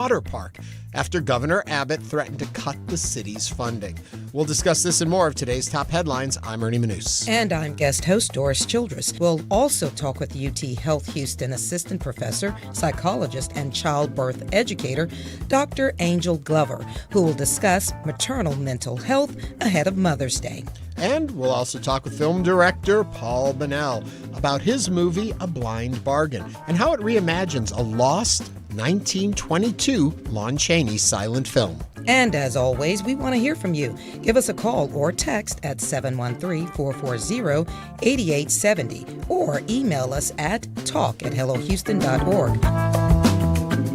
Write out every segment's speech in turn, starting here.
water park after Governor Abbott threatened to cut the city's funding. We'll discuss this and more of today's top headlines. I'm Ernie Manouse. And I'm guest host Doris Childress. We'll also talk with UTHealth Houston assistant professor, psychologist, and childbirth educator, Dr. Angel Glover, who will discuss maternal mental health ahead of Mother's Day. And we'll also talk with film director Paul Bunnell about his movie A Blind Bargain and how it reimagines a lost 1922 Lon Chaney silent film. And as always, we want to hear from you. Give us a call or text at 713-440-8870 or email us at talk@hellohouston.org.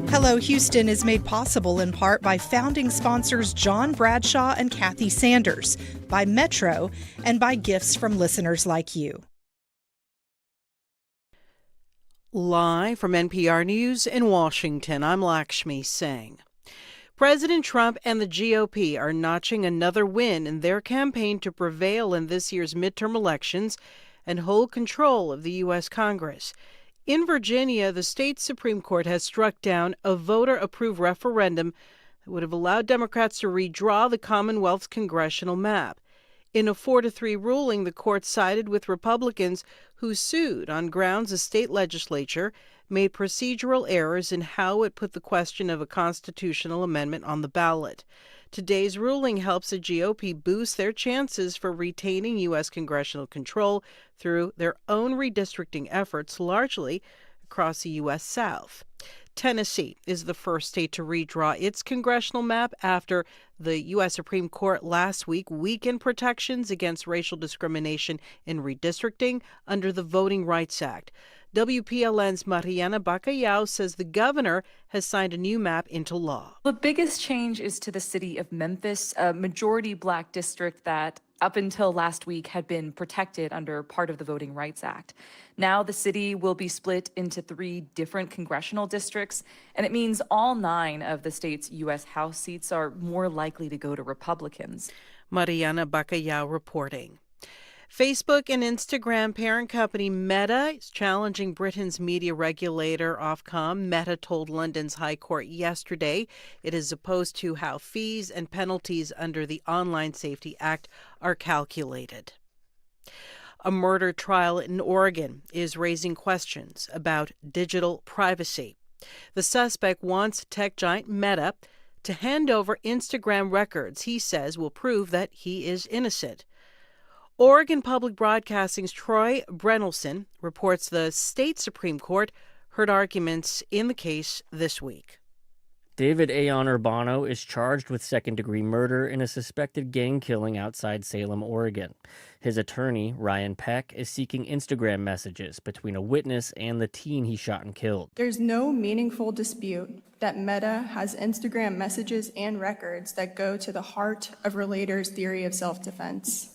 Hello Houston is made possible in part by founding sponsors John Bradshaw and Kathy Sanders, by Metro, and by gifts from listeners like you. Live from NPR News in Washington, I'm Lakshmi Singh. President Trump and the GOP are notching another win in their campaign to prevail in this year's midterm elections and hold control of the U.S. Congress. In Virginia, the state Supreme Court has struck down a voter-approved referendum that would have allowed Democrats to redraw the Commonwealth's congressional map. In a 4-3 ruling, the court sided with Republicans who sued on grounds the state legislature made procedural errors in how it put the question of a constitutional amendment on the ballot. Today's ruling helps the GOP boost their chances for retaining U.S. congressional control through their own redistricting efforts, largely across the U.S. South. Tennessee is the first state to redraw its congressional map after the U.S. Supreme Court last week weakened protections against racial discrimination in redistricting under the Voting Rights Act. WPLN's Mariana Bacallao says the governor has signed a new map into law. The biggest change is to the city of Memphis, a majority black district that up until last week had been protected under part of the Voting Rights Act. Now the city will be split into 3 different congressional districts, and it means all 9 of the state's U.S. House seats are more likely to go to Republicans. Mariana Bacallao reporting. Facebook and Instagram parent company Meta is challenging Britain's media regulator Ofcom. Meta told London's High Court yesterday it is opposed to how fees and penalties under the Online Safety Act are calculated. A murder trial in Oregon is raising questions about digital privacy. The suspect wants tech giant Meta to hand over Instagram records he says will prove that he is innocent. Oregon Public Broadcasting's Troy Brennelson reports the state Supreme Court heard arguments in the case this week. David Aon Urbano is charged with second-degree murder in a suspected gang killing outside Salem, Oregon. His attorney, Ryan Peck, is seeking Instagram messages between a witness and the teen he shot and killed. There's no meaningful dispute that Meta has Instagram messages and records that go to the heart of relators' theory of self-defense.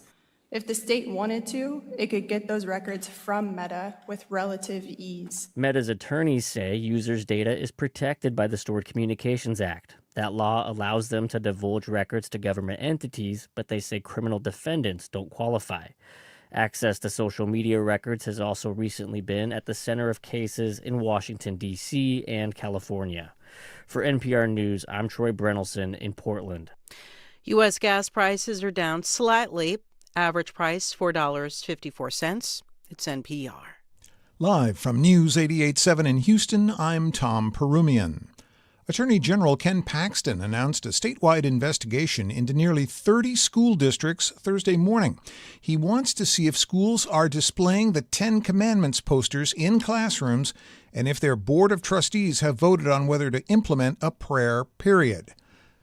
If the state wanted to, it could get those records from Meta with relative ease. Meta's attorneys say users' data is protected by the Stored Communications Act. That law allows them to divulge records to government entities, but they say criminal defendants don't qualify. Access to social media records has also recently been at the center of cases in Washington, D.C. and California. For NPR News, I'm Troy Brennelson in Portland. U.S. gas prices are down slightly. Average price, $4.54. It's NPR. Live from News 88.7 in Houston, I'm Tom Perumian. Attorney General Ken Paxton announced a statewide investigation into nearly 30 school districts Thursday morning. He wants to see if schools are displaying the Ten Commandments posters in classrooms and if their board of trustees have voted on whether to implement a prayer period.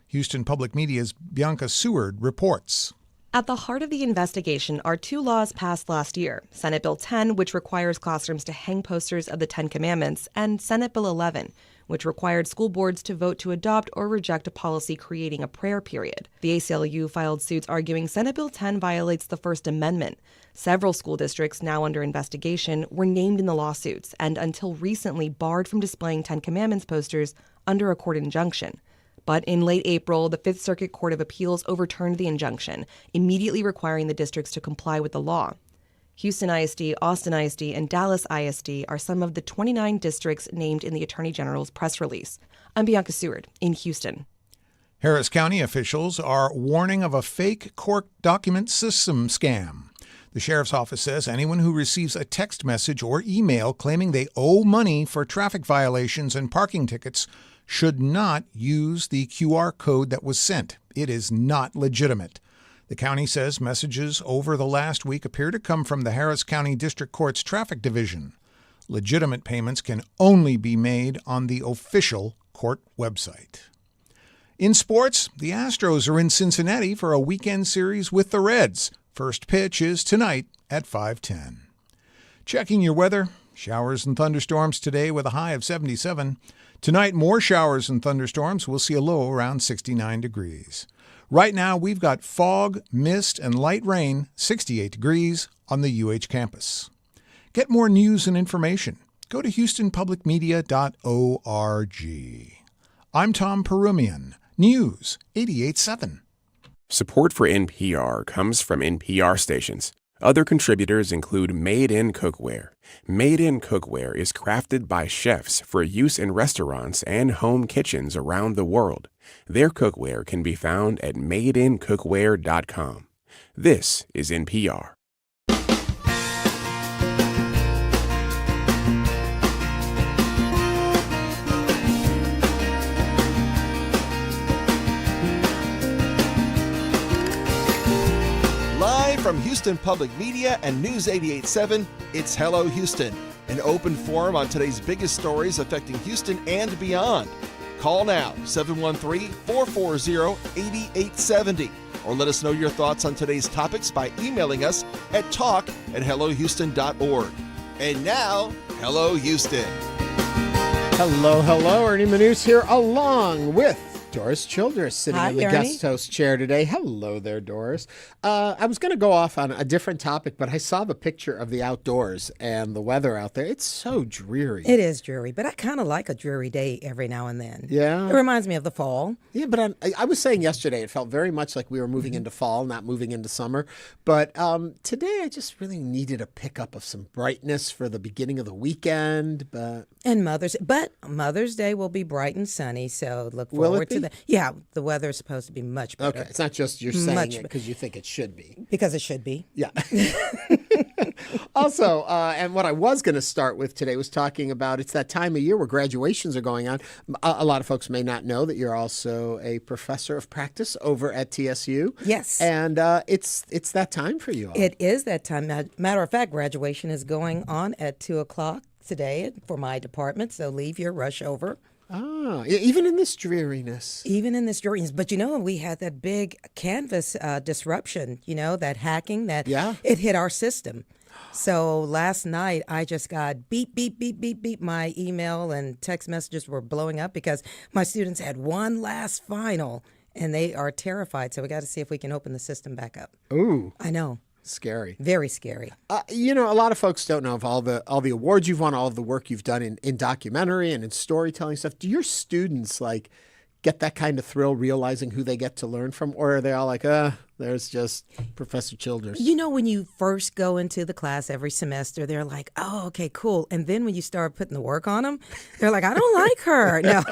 Houston Public Media's Bianca Seward reports. At the heart of the investigation are 2 laws passed last year, Senate Bill 10, which requires classrooms to hang posters of the Ten Commandments, and Senate Bill 11, which required school boards to vote to adopt or reject a policy creating a prayer period. The ACLU filed suits arguing Senate Bill 10 violates the First Amendment. Several school districts now under investigation were named in the lawsuits and until recently barred from displaying Ten Commandments posters under a court injunction. But in late April, the Fifth Circuit Court of Appeals overturned the injunction, immediately requiring the districts to comply with the law. Houston ISD, Austin ISD, and Dallas ISD are some of the 29 districts named in the Attorney General's press release. I'm Bianca Seward in Houston. Harris County officials are warning of a fake court document system scam. The sheriff's office says anyone who receives a text message or email claiming they owe money for traffic violations and parking tickets should not use the QR code that was sent. It is not legitimate. The county says messages over the last week appear to come from the Harris County District Court's Traffic Division. Legitimate payments can only be made on the official court website. In sports, the Astros are in Cincinnati for a weekend series with the Reds. First pitch is tonight at 5:10. Checking your weather, showers and thunderstorms today with a high of 77. Tonight, more showers and thunderstorms. We'll see a low around 69 degrees. Right now, we've got fog, mist, and light rain, 68 degrees on the UH campus. Get more news and information. Go to houstonpublicmedia.org. I'm Tom Perumian, News 88.7. Support for NPR comes from NPR stations. Other contributors include Made in Cookware. Made in Cookware is crafted by chefs for use in restaurants and home kitchens around the world. Their cookware can be found at madeincookware.com. This is NPR. From Houston Public Media and News 88.7, it's Hello Houston, an open forum on today's biggest stories affecting Houston and beyond. Call now, 713-440-8870, or let us know your thoughts on today's topics by emailing us at talk@hellohouston.org. And now, Hello Houston. Hello, Ernie Manouse here, along with Doris Childress, sitting in the Ernie. guest host chair today. Hello there, Doris. I was going to go off on a different topic, but I saw the picture of the outdoors and the weather out there. It's so dreary. It is dreary, but I kind of like a dreary day every now and then. Yeah? It reminds me of the fall. Yeah, but I was saying yesterday it felt very much like we were moving into fall, not moving into summer. But today I just really needed a pickup of some brightness for the beginning of the weekend. And Mother's Day will be bright and sunny, so look Will it forward be? to that. Yeah, the weather is supposed to be much better. Okay, it's not just you're saying it because you think it should be. Because it should be. Yeah. Also, and what I was going to start with today was talking about it's that time of year where graduations are going on. A lot of folks may not know that you're also a professor of practice over at TSU. Yes. And it's that time for you all. It is that time. Matter of fact, graduation is going on at 2 o'clock today for my department, so leave your rush over. Ah, even in this dreariness. Even in this dreariness. But, we had that big Canvas disruption, that hacking, it hit our system. So last night I just got beep, beep, beep, beep, beep. My email and text messages were blowing up because my students had one last final and they are terrified. So we got to see if we can open the system back up. Ooh. I know. Scary. Very scary. A lot of folks don't know of all the awards you've won, all of the work you've done in documentary and in storytelling stuff. Do your students get that kind of thrill realizing who they get to learn from, or are they all like, there's just Professor Childress? When you first go into the class every semester, they're like, oh, okay, cool. And then when you start putting the work on them, they're like, I don't like her. No.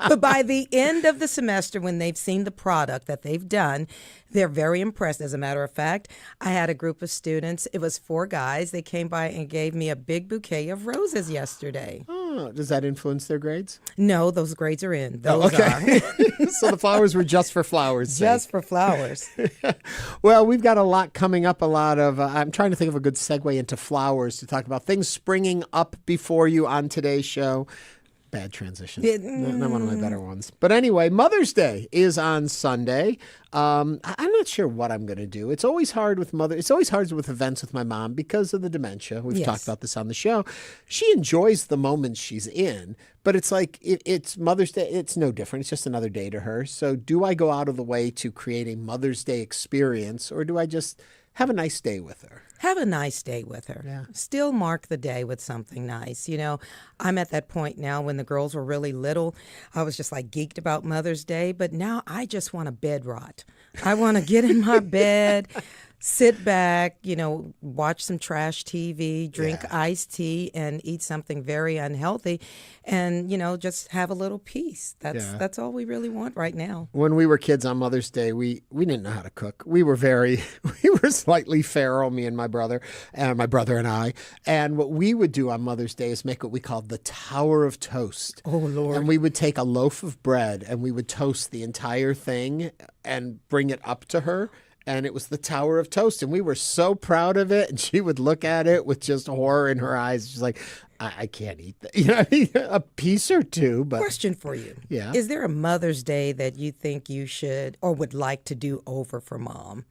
But by the end of the semester, when they've seen the product that they've done, they're very impressed. As a matter of fact, I had a group of students. It was 4 guys. They came by and gave me a big bouquet of roses yesterday. Oh, does that influence their grades? No, those grades are in. Those okay. are. So the flowers were just for flowers' sake. Just for flowers. Well, we've got a lot coming up, I'm trying to think of a good segue into flowers to talk about things springing up before you on today's show. Bad transition. Not one of my better ones. But anyway, Mother's Day is on Sunday. I'm not sure what I'm going to do. It's always hard with events with my mom because of the dementia. We've talked about this on the show. She enjoys the moments she's in, but it's like it's Mother's Day. It's no different. It's just another day to her. So do I go out of the way to create a Mother's Day experience, or do I just have a nice day with her? Have a nice day with her. Yeah. Still mark the day with something nice. I'm at that point now when the girls were really little. I was just geeked about Mother's Day, but now I just want to bed rot. I want to get in my bed, sit back, watch some trash TV, drink iced tea, and eat something very unhealthy, and just have a little peace. That's all we really want right now. When we were kids on Mother's Day, we didn't know how to cook. We were slightly feral, me and my brother and I. And what we would do on Mother's Day is make what we called the Tower of Toast. Oh, Lord. And we would take a loaf of bread and we would toast the entire thing and bring it up to her. And it was the Tower of Toast. And we were so proud of it. And she would look at it with just horror in her eyes. She's like, I can't eat that. A piece or two. But question for you. Yeah. Is there a Mother's Day that you think you should or would like to do over for Mom?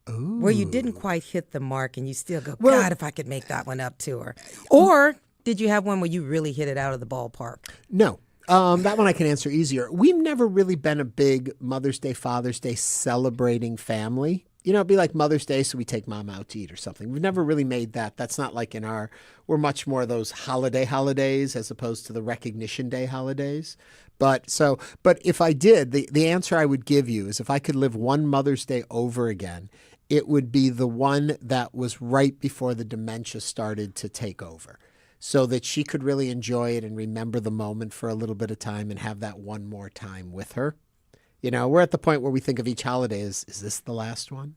Ooh. Where you didn't quite hit the mark and you still go, God, if I could make that one up to her. Or did you have one where you really hit it out of the ballpark? No. That one I can answer easier. We've never really been a big Mother's Day, Father's Day celebrating family. It'd be like Mother's Day, so we take Mom out to eat or something. We've never really made that. That's not like we're much more those holidays as opposed to the Recognition Day holidays. But if I did, the answer I would give you is if I could live one Mother's Day over again, it would be the one that was right before the dementia started to take over, so that she could really enjoy it and remember the moment for a little bit of time and have that one more time with her. We're at the point where we think of each holiday as, is this the last one?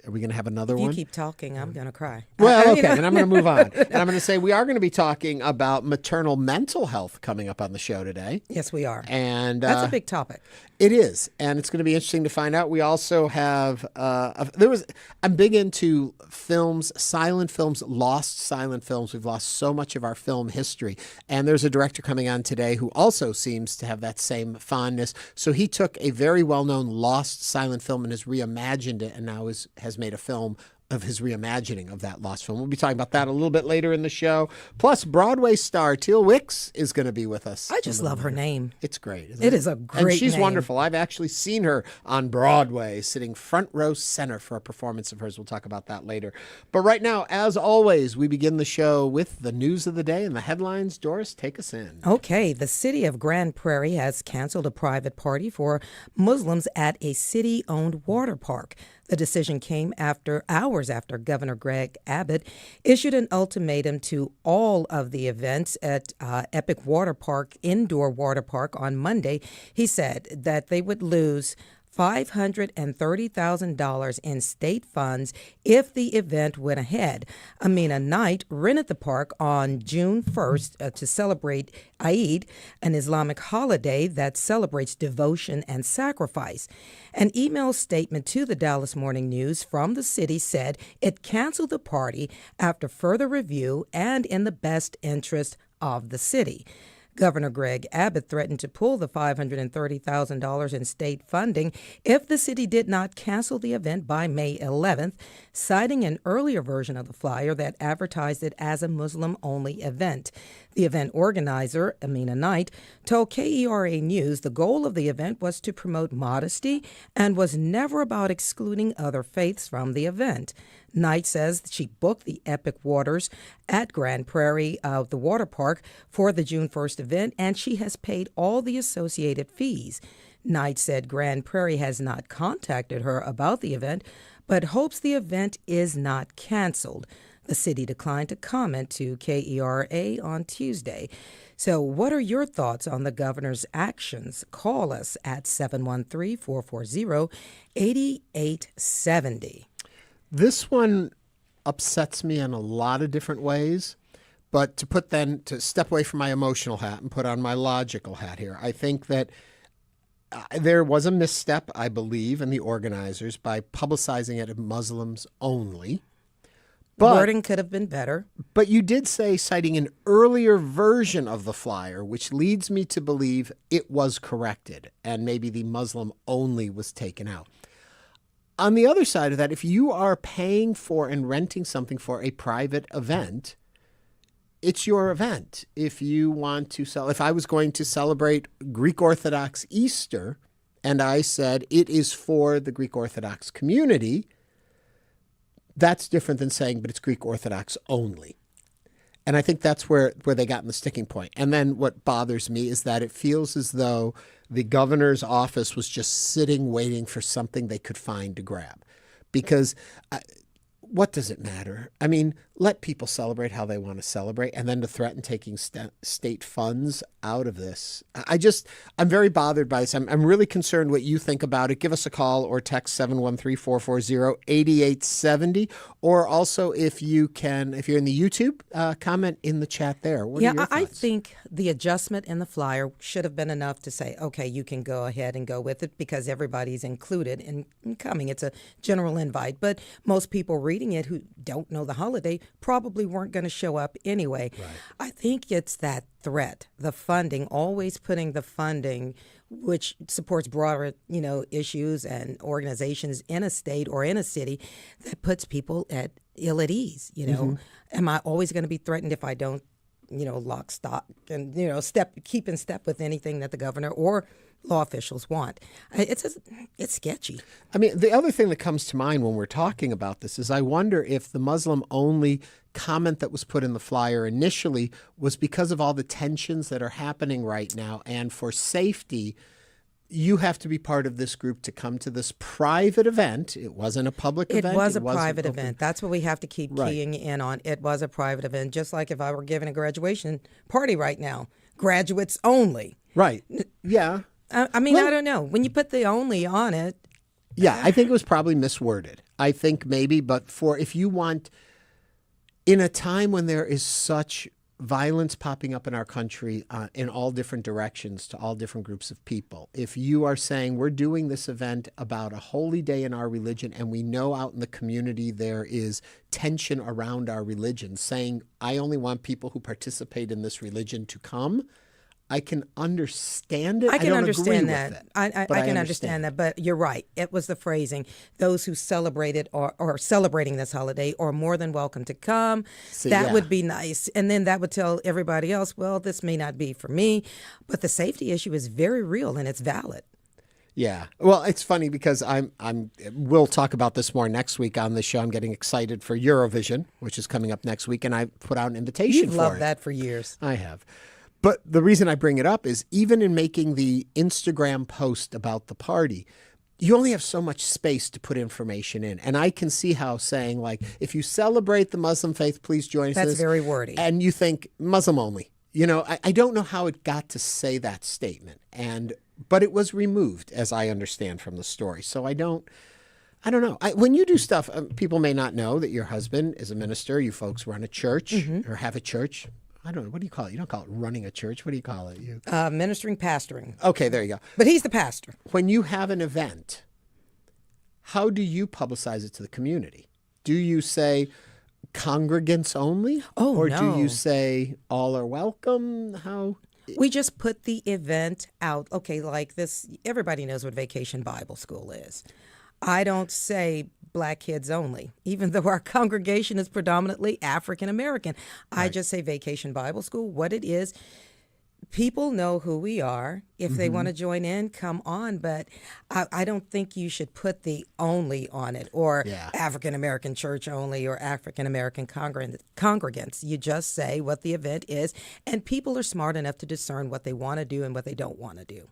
Are we going to have another one? If you keep talking, I'm going to cry. Well, okay, then I'm going to move on. And I'm going to say we are going to be talking about maternal mental health coming up on the show today. Yes, we are. And that's a big topic. It is, and it's going to be interesting to find out. We also have I'm big into films, silent films, lost silent films. We've lost so much of our film history, and there's a director coming on today who also seems to have that same fondness. So he took a very well-known lost silent film and has reimagined it, and now has made a film of his reimagining of that lost film. We'll be talking about that a little bit later in the show. Plus, Broadway star Teal Wicks is going to be with us. I just love her name. It's great, isn't it? It is a great And she's name. wonderful. I've actually seen her on Broadway, sitting front row center for a performance of hers. We'll talk about that later. But right now, as always, we begin the show with the news of the day and the headlines. Doris, take us in. Okay. The city of Grand Prairie has canceled a private party for Muslims at a city-owned water park. The decision came hours after Governor Greg Abbott issued an ultimatum to all of the events at Epic Indoor Water Park on Monday. He said that they would lose $530,000 in state funds if the event went ahead. Amina Knight rented the park on June 1st to celebrate Eid, an Islamic holiday that celebrates devotion and sacrifice. An email statement to the Dallas Morning News from the city said it canceled the party after further review and in the best interest of the city. Governor Greg Abbott threatened to pull the $530,000 in state funding if the city did not cancel the event by May 11th, citing an earlier version of the flyer that advertised it as a Muslim-only event. The event organizer, Amina Knight, told KERA News the goal of the event was to promote modesty and was never about excluding other faiths from the event. Knight says she booked the Epic Waters at Grand Prairie, the water park, for the June 1st event, and she has paid all the associated fees. Knight said Grand Prairie has not contacted her about the event, but hopes the event is not canceled. The city declined to comment to KERA on Tuesday. So what are your thoughts on the governor's actions? Call us at 713-440-8870. This one upsets me in a lot of different ways, but to step away from my emotional hat and put on my logical hat here, I think that there was a misstep, I believe, in the organizers by publicizing it as Muslims only. But wording could have been better. But you did say, citing an earlier version of the flyer, which leads me to believe it was corrected and maybe the Muslim only was taken out. On the other side of that, if you are paying for and renting something for a private event, it's your event. If you want to if I was going to celebrate Greek Orthodox Easter and I said it is for the Greek Orthodox community, that's different than saying, but it's Greek Orthodox only. And I think that's where they got in the sticking point. And then what bothers me is that it feels as though the governor's office was just sitting waiting for something they could find to grab. Because what does it matter? I mean, let people celebrate how they want to celebrate, and then to threaten taking state funds out of this. I'm very bothered by this. I'm really concerned what you think about it. Give us a call or text 713-440-8870. Or also, if you're in the YouTube, comment in the chat there. What are your thoughts? I think the adjustment in the flyer should have been enough to say, okay, you can go ahead and go with it because everybody's included in coming. It's a general invite. But most people reading it who don't know the holiday probably weren't going to show up anyway. Right. I think it's that threat, the funding, always putting the funding, which supports broader, issues and organizations in a state or in a city, that puts people ill at ease. Am I always going to be threatened if I don't, lock, stock, and keep in step with anything that the governor or law officials want? It's sketchy. I mean, the other thing that comes to mind when we're talking about this is I wonder if the Muslim-only comment that was put in the flyer initially was because of all the tensions that are happening right now, and for safety, you have to be part of this group to come to this private event. It wasn't a public event. It was a private event. That's what we have to keep keying in on. It was a private event, just like if I were giving a graduation party right now. Graduates only. Right. Yeah. I don't know. When you put the only on it. Yeah, I think it was probably misworded. I think maybe, but if you want, in a time when there is such violence popping up in our country in all different directions to all different groups of people, if you are saying we're doing this event about a holy day in our religion and we know out in the community there is tension around our religion, saying I only want people who participate in this religion to come, I can understand it. I can understand that. It, I can understand that, but you're right. It was the phrasing. Those who celebrated or are celebrating this holiday are more than welcome to come. That would be nice. And then that would tell everybody else, well, this may not be for me. But the safety issue is very real and it's valid. Yeah. Well, it's funny because we'll talk about this more next week on the show. I'm getting excited for Eurovision, which is coming up next week, and I put out an invitation for it. You've loved that for years. I have. But the reason I bring it up is even in making the Instagram post about the party, you only have so much space to put information in. And I can see how saying, like, if you celebrate the Muslim faith, please join us. That's very wordy. And you think Muslim only. I don't know how it got to say that statement. But it was removed, as I understand from the story. So I don't know. When you do stuff, people may not know that your husband is a minister. You folks run a church or have a church. I don't know. What do you call it? You don't call it running a church. What do you call it? Ministering, pastoring. Okay, there you go. But he's the pastor. When you have an event, how do you publicize it to the community? Do you say congregants only? Oh, or no. do you say all are welcome? How? We just put the event out. Okay, like this, everybody knows what Vacation Bible School is. I don't say Black kids only, even though our congregation is predominantly African American. Right. I just say Vacation Bible School, what it is. People know who we are. If they want to join in, come on. But I don't think you should put the only on it or African American church only or African American congregants. You just say what the event is, and people are smart enough to discern what they want to do and what they don't want to do.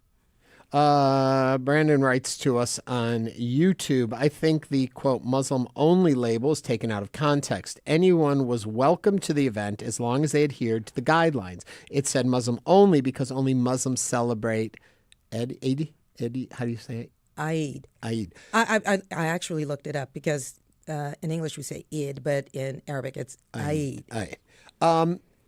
Brandon writes to us on YouTube, I think the, quote, Muslim-only label is taken out of context. Anyone was welcome to the event as long as they adhered to the guidelines. It said Muslim-only because only Muslims celebrate Eid, how do you say it? Eid. I actually looked it up because in English we say Eid, but in Arabic it's Eid.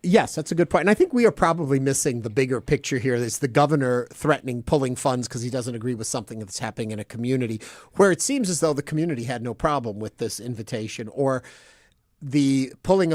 Yes, that's a good point. And I think we are probably missing the bigger picture here. There's the governor threatening pulling funds because he doesn't agree with something that's happening in a community where it seems as though the community had no problem with this invitation, or the pulling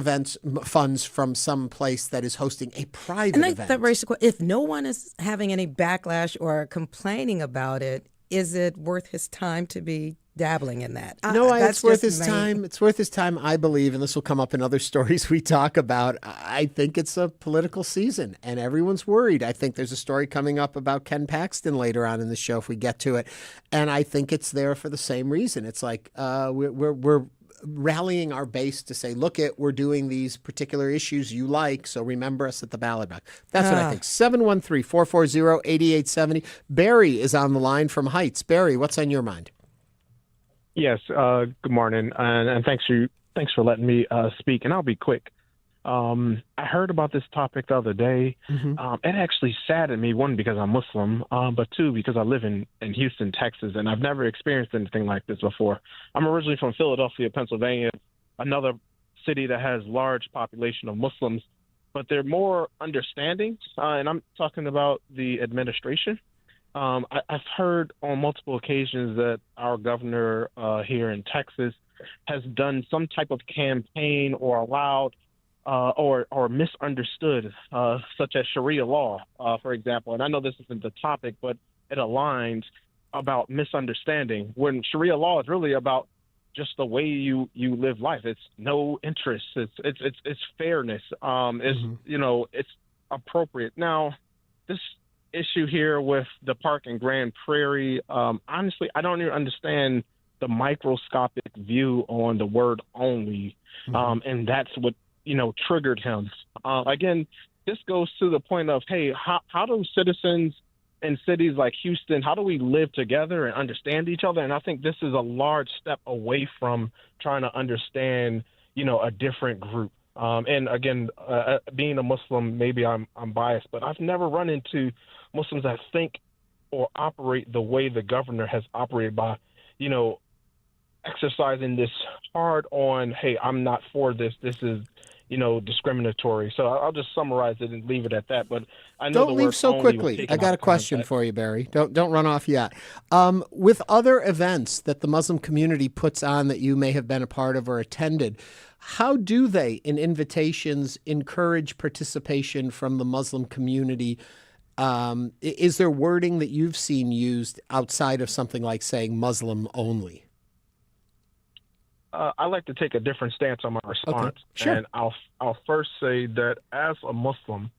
funds from some place that is hosting a private event. That raises the question, if no one is having any backlash or complaining about it, is it worth his time to be dabbling in that? No, it's worth his time. It's worth his time, I believe, and this will come up in other stories we talk about. I think it's a political season, and everyone's worried. I think there's a story coming up about Ken Paxton later on in the show if we get to it, and I think it's there for the same reason. It's like we're rallying our base to say, look, we're doing these particular issues you like, so remember us at the ballot box. That's what I think. 713-440-8870. Barry is on the line from Heights. Barry, what's on your mind? Yes, good morning, and thanks for letting me speak, and I'll be quick. I heard about this topic the other day. It actually saddened me, one, because I'm Muslim, but two, because I live in Houston, Texas, and I've never experienced anything like this before. I'm originally from Philadelphia, Pennsylvania, another city that has large population of Muslims, but they're more understanding, and I'm talking about the administration. I've heard on multiple occasions that our governor here in Texas has done some type of campaign or allowed or misunderstood, such as Sharia law, for example. And I know this isn't the topic, but it aligns about misunderstanding when Sharia law is really about just the way you live life. It's no interest. It's fairness. It's appropriate. Now, this issue here with the park in Grand Prairie, honestly, I don't even understand the microscopic view on the word only, and that's what triggered him. Again, this goes to the point of, hey, how do citizens in cities like Houston, how do we live together and understand each other? And I think this is a large step away from trying to understand, a different group. And again, being a Muslim, maybe I'm biased, but I've never run into Muslims that think or operate the way the governor has operated by, exercising this hard on, hey, I'm not for this. This is, discriminatory. So I'll just summarize it and leave it at that. But I know don't leave so quickly. I got a question for you, Barry. Don't run off yet. With other events that the Muslim community puts on that you may have been a part of or attended, how do they, in invitations, encourage participation from the Muslim community? Is there wording that you've seen used outside of something like saying Muslim only? I like to take a different stance on my response. Okay. Sure. And I'll first say that as a Muslim,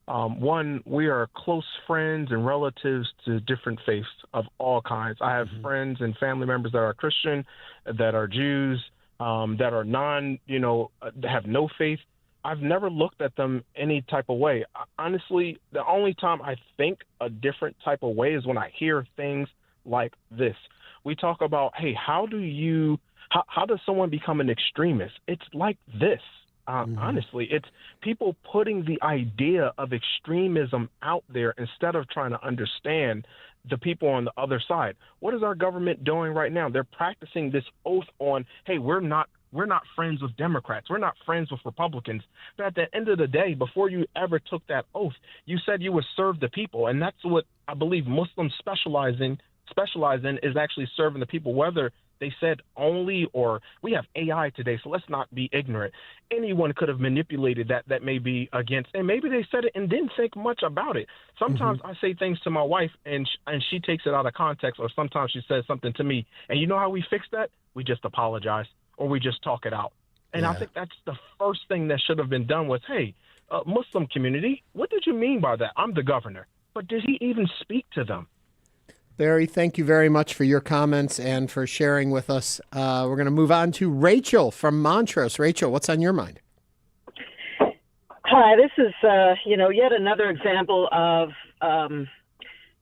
one, we are close friends and relatives to different faiths of all kinds. I have friends and family members that are Christian, that are Jews, that are that have no faith. I've never looked at them any type of way. Honestly, the only time I think a different type of way is when I hear things like this. We talk about, hey, how does someone become an extremist? It's like this. Honestly, it's people putting the idea of extremism out there instead of trying to understand the people on the other side. What is our government doing right now? They're practicing this oath on, hey, we're not friends with Democrats. We're not friends with Republicans. But at the end of the day, before you ever took that oath, you said you would serve the people. And that's what I believe Muslims specialize in is actually serving the people, whether they said only or we have AI today, so let's not be ignorant. Anyone could have manipulated that may be against, and maybe they said it and didn't think much about it. Sometimes I say things to my wife and she takes it out of context, or sometimes she says something to me. And you know how we fix that? We just apologize or we just talk it out. And I think that's the first thing that should have been done was, hey, Muslim community, what did you mean by that? I'm the governor. But did he even speak to them? Barry, thank you very much for your comments and for sharing with us. We're going to move on to Rachel from Montrose. Rachel, what's on your mind? Hi, this is, yet another example of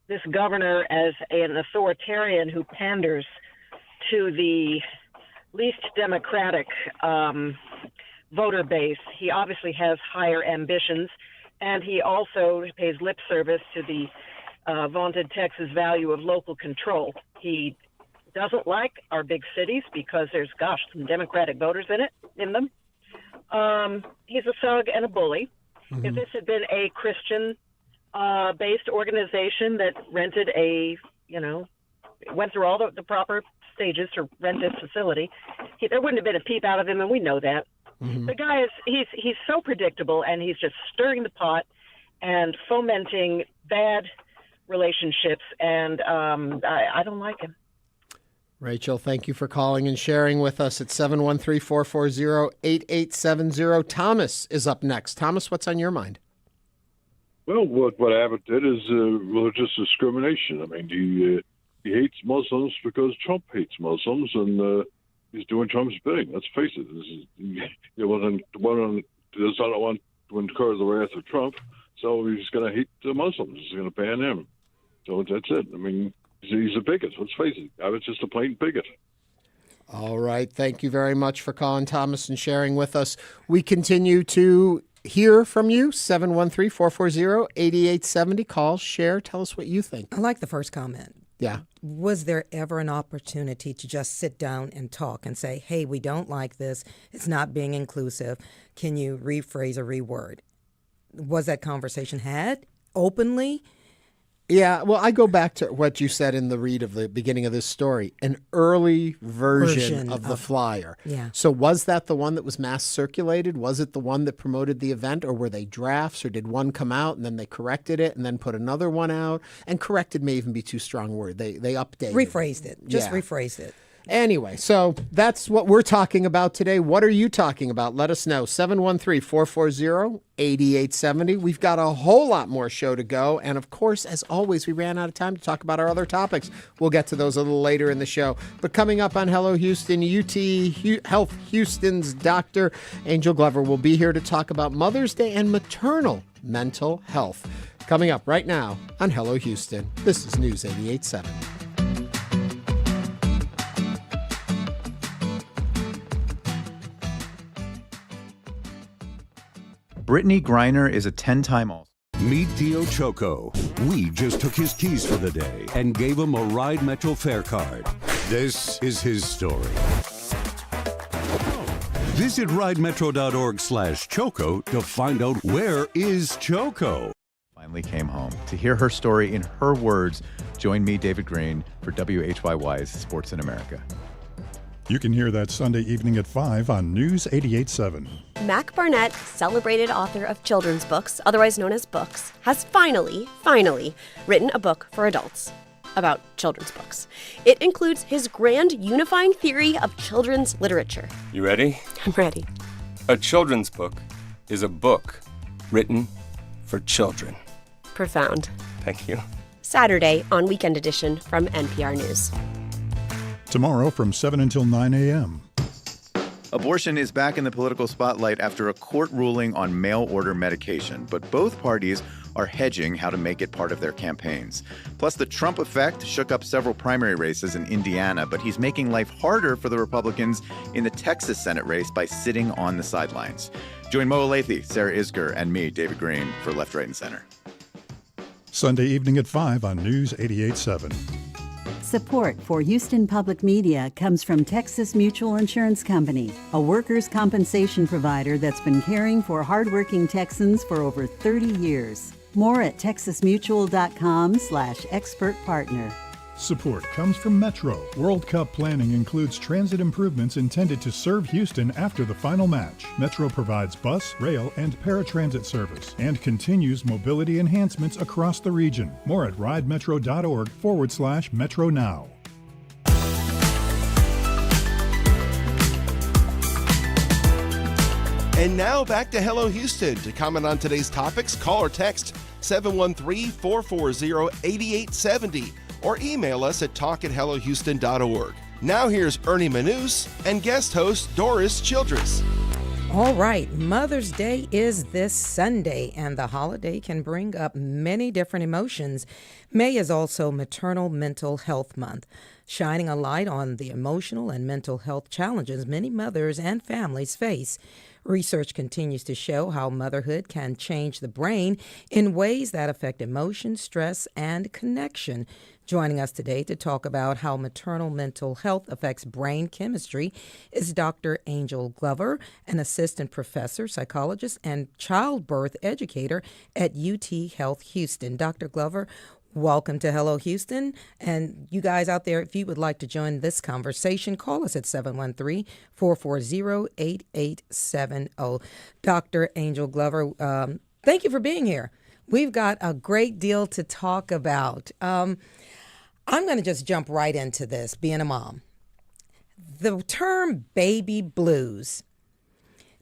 this governor as an authoritarian who panders to the least democratic voter base. He obviously has higher ambitions, and he also pays lip service to the vaunted Texas value of local control. He doesn't like our big cities because there's, some Democratic voters in them. He's a thug and a bully. If this had been a Christian-based organization that rented went through all the proper stages to rent this facility, there wouldn't have been a peep out of him, and we know that. The guy he's so predictable, and he's just stirring the pot and fomenting bad relationships, and I don't like him. Rachel, thank you for calling and sharing with us at 713-440-8870. Thomas is up next. Thomas, what's on your mind? Well, what Abbott did is religious discrimination. I mean, he hates Muslims because Trump hates Muslims, and he's doing Trump's bidding. Let's face it. It wasn't one does not want to incur the wrath of Trump, so he's going to hate the Muslims. He's going to ban them. So that's it. I mean, he's a bigot. Let's face it. Abbott's just a plain bigot. All right. Thank you very much for calling, Thomas, and sharing with us. We continue to hear from you. 713-440-8870. Call, share, tell us what you think. I like the first comment. Yeah. Was there ever an opportunity to just sit down and talk and say, hey, we don't like this. It's not being inclusive. Can you rephrase or reword? Was that conversation had openly? Yeah, well, I go back to what you said in the read of the beginning of this story, an early version of the flyer. Yeah. So was that the one that was mass circulated? Was it the one that promoted the event, or were they drafts, or did one come out and then they corrected it and then put another one out? And corrected may even be too strong a word. They updated. Rephrased it. Just Yeah. rephrased it. Anyway, so that's what we're talking about today. What are you talking about? Let us know. 713-440-8870. We've got a whole lot more show to go. And of course, as always, we ran out of time to talk about our other topics. We'll get to those a little later in the show. But coming up on Hello Houston, UTHealth Houston's Dr. Angel Glover will be here to talk about Mother's Day and maternal mental health. Coming up right now on Hello Houston. This is News 88.7. Brittany Griner is a 10-time All-Star. Meet Dio Choco. We just took his keys for the day and gave him a Ride Metro fare card. This is his story. Visit ridemetro.org/Choco to find out where is Choco. Finally came home. To hear her story in her words, join me, David Green, for WHYY's Sports in America. You can hear that Sunday evening at 5 on News 88.7. Mac Barnett, celebrated author of children's books, otherwise known as books, has finally written a book for adults about children's books. It includes his grand unifying theory of children's literature. You ready? I'm ready. A children's book is a book written for children. Profound. Thank you. Saturday on Weekend Edition from NPR News. Tomorrow from 7 until 9 a.m. Abortion is back in the political spotlight after a court ruling on mail-order medication, but both parties are hedging how to make it part of their campaigns. Plus, the Trump effect shook up several primary races in Indiana, but he's making life harder for the Republicans in the Texas Senate race by sitting on the sidelines. Join Mo Olathe, Sarah Isger, and me, David Green, for Left, Right, and Center. Sunday evening at 5 on News 88.7. Support for Houston Public Media comes from Texas Mutual Insurance Company, a workers' compensation provider that's been caring for hardworking Texans for over 30 years. More at texasmutual.com/expert partner. Support comes from Metro. World Cup planning includes transit improvements intended to serve Houston after the final match. Metro provides bus, rail, and paratransit service and continues mobility enhancements across the region. More at ridemetro.org/Metro now. And now back to Hello Houston. To comment on today's topics, call or text 713-440-8870 or email us at talk@hellohouston.org. Now here's Ernie Manouse and guest host Doris Childress. All right, Mother's Day is this Sunday, and the holiday can bring up many different emotions. May is also Maternal Mental Health Month, shining a light on the emotional and mental health challenges many mothers and families face. Research continues to show how motherhood can change the brain in ways that affect emotion, stress, and connection. Joining us today to talk about how maternal mental health affects brain chemistry is Dr. Angel Glover, an assistant professor, psychologist, and childbirth educator at UTHealth Houston. Dr. Glover, welcome to Hello Houston. And you guys out there, if you would like to join this conversation, call us at 713-440-8870. Dr. Angel Glover, thank you for being here. We've got a great deal to talk about. I'm going to just jump right into this, being a mom. The term baby blues,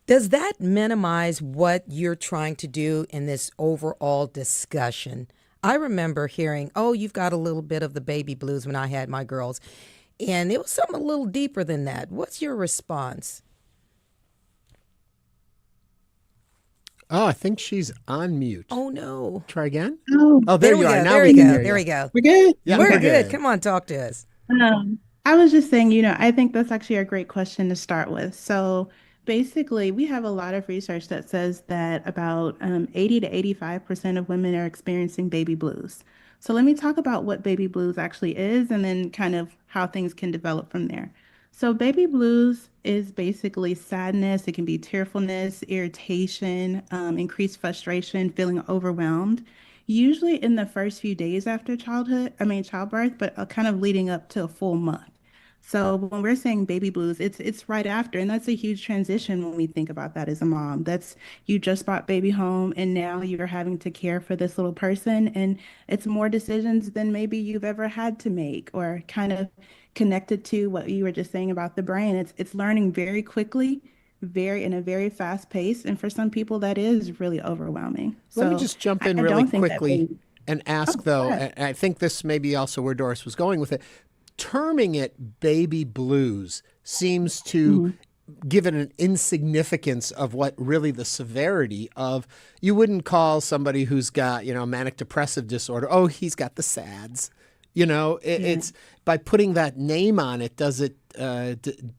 does that minimize what you're trying to do in this overall discussion? I remember hearing, oh, you've got a little bit of the baby blues when I had my girls. And it was something a little deeper than that. What's your response? Oh, I think she's on mute. Oh, no. Try again? Oh, there you are. Now There we we can go. hear There you. we go. we're good? Yeah, We're good. Come on, talk to us. I was just saying, I think that's actually a great question to start with. So basically, we have a lot of research that says that about 80 to 85% of women are experiencing baby blues. So let me talk about what baby blues actually is and then kind of how things can develop from there. So baby blues is basically sadness. It can be tearfulness, irritation, increased frustration, feeling overwhelmed, usually in the first few days after childbirth, but kind of leading up to a full month. So when we're saying baby blues, it's right after, and that's a huge transition when we think about that as a mom. That's you just brought baby home, and now you're having to care for this little person, and it's more decisions than maybe you've ever had to make, or kind of connected to what you were just saying about the brain. It's learning very quickly, in a very fast pace, and for some people that is really overwhelming. Let me So just jump in I really don't think that quickly we- and ask, Oh, though, go ahead. and I think this may be also where Doris was going with it. Terming it baby blues seems to give it an insignificance of what really the severity of. You wouldn't call somebody who's got, manic depressive disorder, oh, he's got the SADS. It's by putting that name on it, does it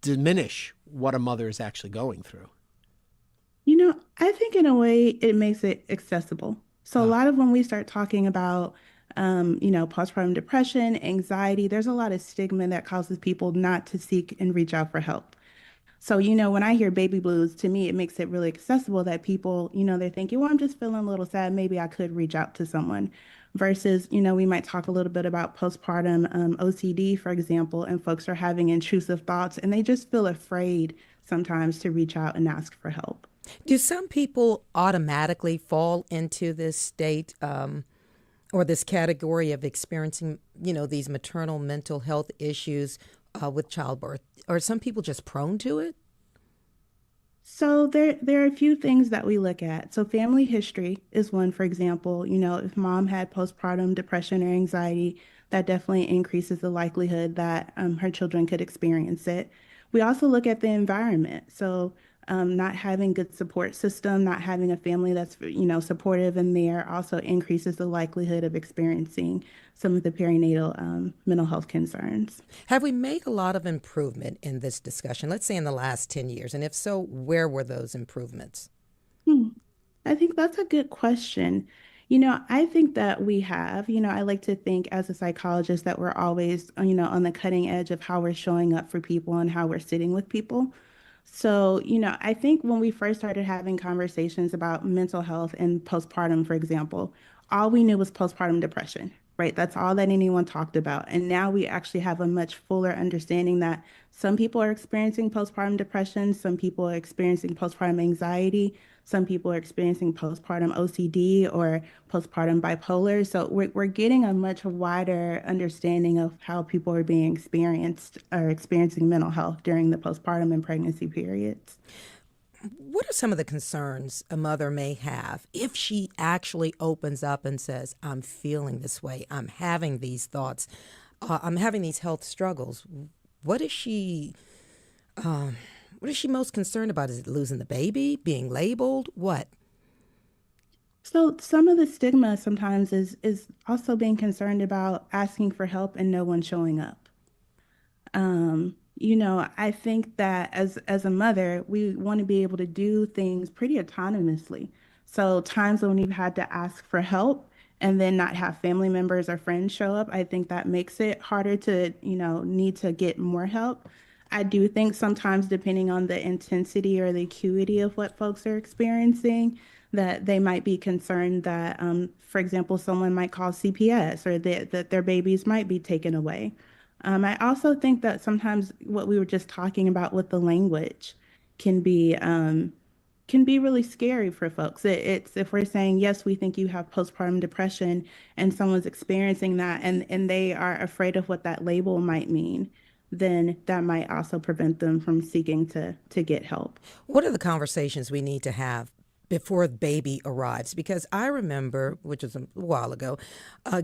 diminish what a mother is actually going through? I think in a way it makes it accessible. So a lot of when we start talking about, postpartum depression, anxiety, there's a lot of stigma that causes people not to seek and reach out for help. So, when I hear baby blues, to me, it makes it really accessible that people, they're thinking, well, I'm just feeling a little sad. Maybe I could reach out to someone. Versus, we might talk a little bit about postpartum OCD, for example, and folks are having intrusive thoughts and they just feel afraid sometimes to reach out and ask for help. Do some people automatically fall into this state or this category of experiencing, these maternal mental health issues with childbirth? Are some people just prone to it? So there are a few things that we look at. So family history is one, for example. If mom had postpartum depression or anxiety, that definitely increases the likelihood that her children could experience it. We also look at the environment. So not having good support system, not having a family that's, supportive and there also increases the likelihood of experiencing some of the perinatal mental health concerns. Have we made a lot of improvement in this discussion, let's say in the last 10 years? And if so, where were those improvements? I think that's a good question. I think that we have, I like to think as a psychologist that we're always, on the cutting edge of how we're showing up for people and how we're sitting with people. So, I think when we first started having conversations about mental health and postpartum, for example, all we knew was postpartum depression, right? That's all that anyone talked about. And now we actually have a much fuller understanding that some people are experiencing postpartum depression, some people are experiencing postpartum anxiety, some people are experiencing postpartum OCD or postpartum bipolar. So we're getting a much wider understanding of how people are being experiencing mental health during the postpartum and pregnancy periods. What are some of the concerns a mother may have if she actually opens up and says, I'm feeling this way, I'm having these thoughts, I'm having these health struggles? What is she most concerned about? Is it losing the baby, being labeled? What? So some of the stigma sometimes is also being concerned about asking for help and no one showing up. I think that as a mother, we want to be able to do things pretty autonomously. So times when we've had to ask for help and then not have family members or friends show up, I think that makes it harder to, need to get more help. I do think sometimes, depending on the intensity or the acuity of what folks are experiencing, that they might be concerned that, for example, someone might call CPS or that their babies might be taken away. I also think that sometimes what we were just talking about with the language can be really scary for folks. It's if we're saying, yes, we think you have postpartum depression and someone's experiencing that and they are afraid of what that label might mean, then that might also prevent them from seeking to get help. What are the conversations we need to have before the baby arrives, because I remember, which was a while ago,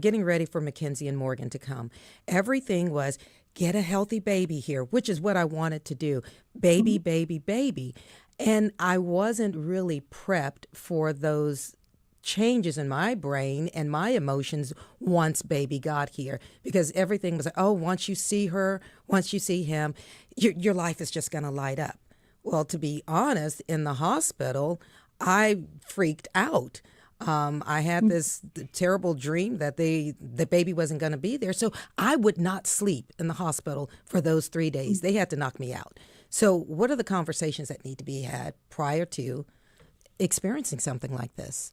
getting ready for Mackenzie and Morgan to come. Everything was get a healthy baby here, which is what I wanted to do. Baby, baby, baby. And I wasn't really prepped for those changes in my brain and my emotions once baby got here, because everything was like, oh, once you see her, once you see him, your life is just going to light up. Well, to be honest, in the hospital, I freaked out. I had this terrible dream that the baby wasn't going to be there. So I would not sleep in the hospital for those 3 days. They had to knock me out. So what are the conversations that need to be had prior to experiencing something like this?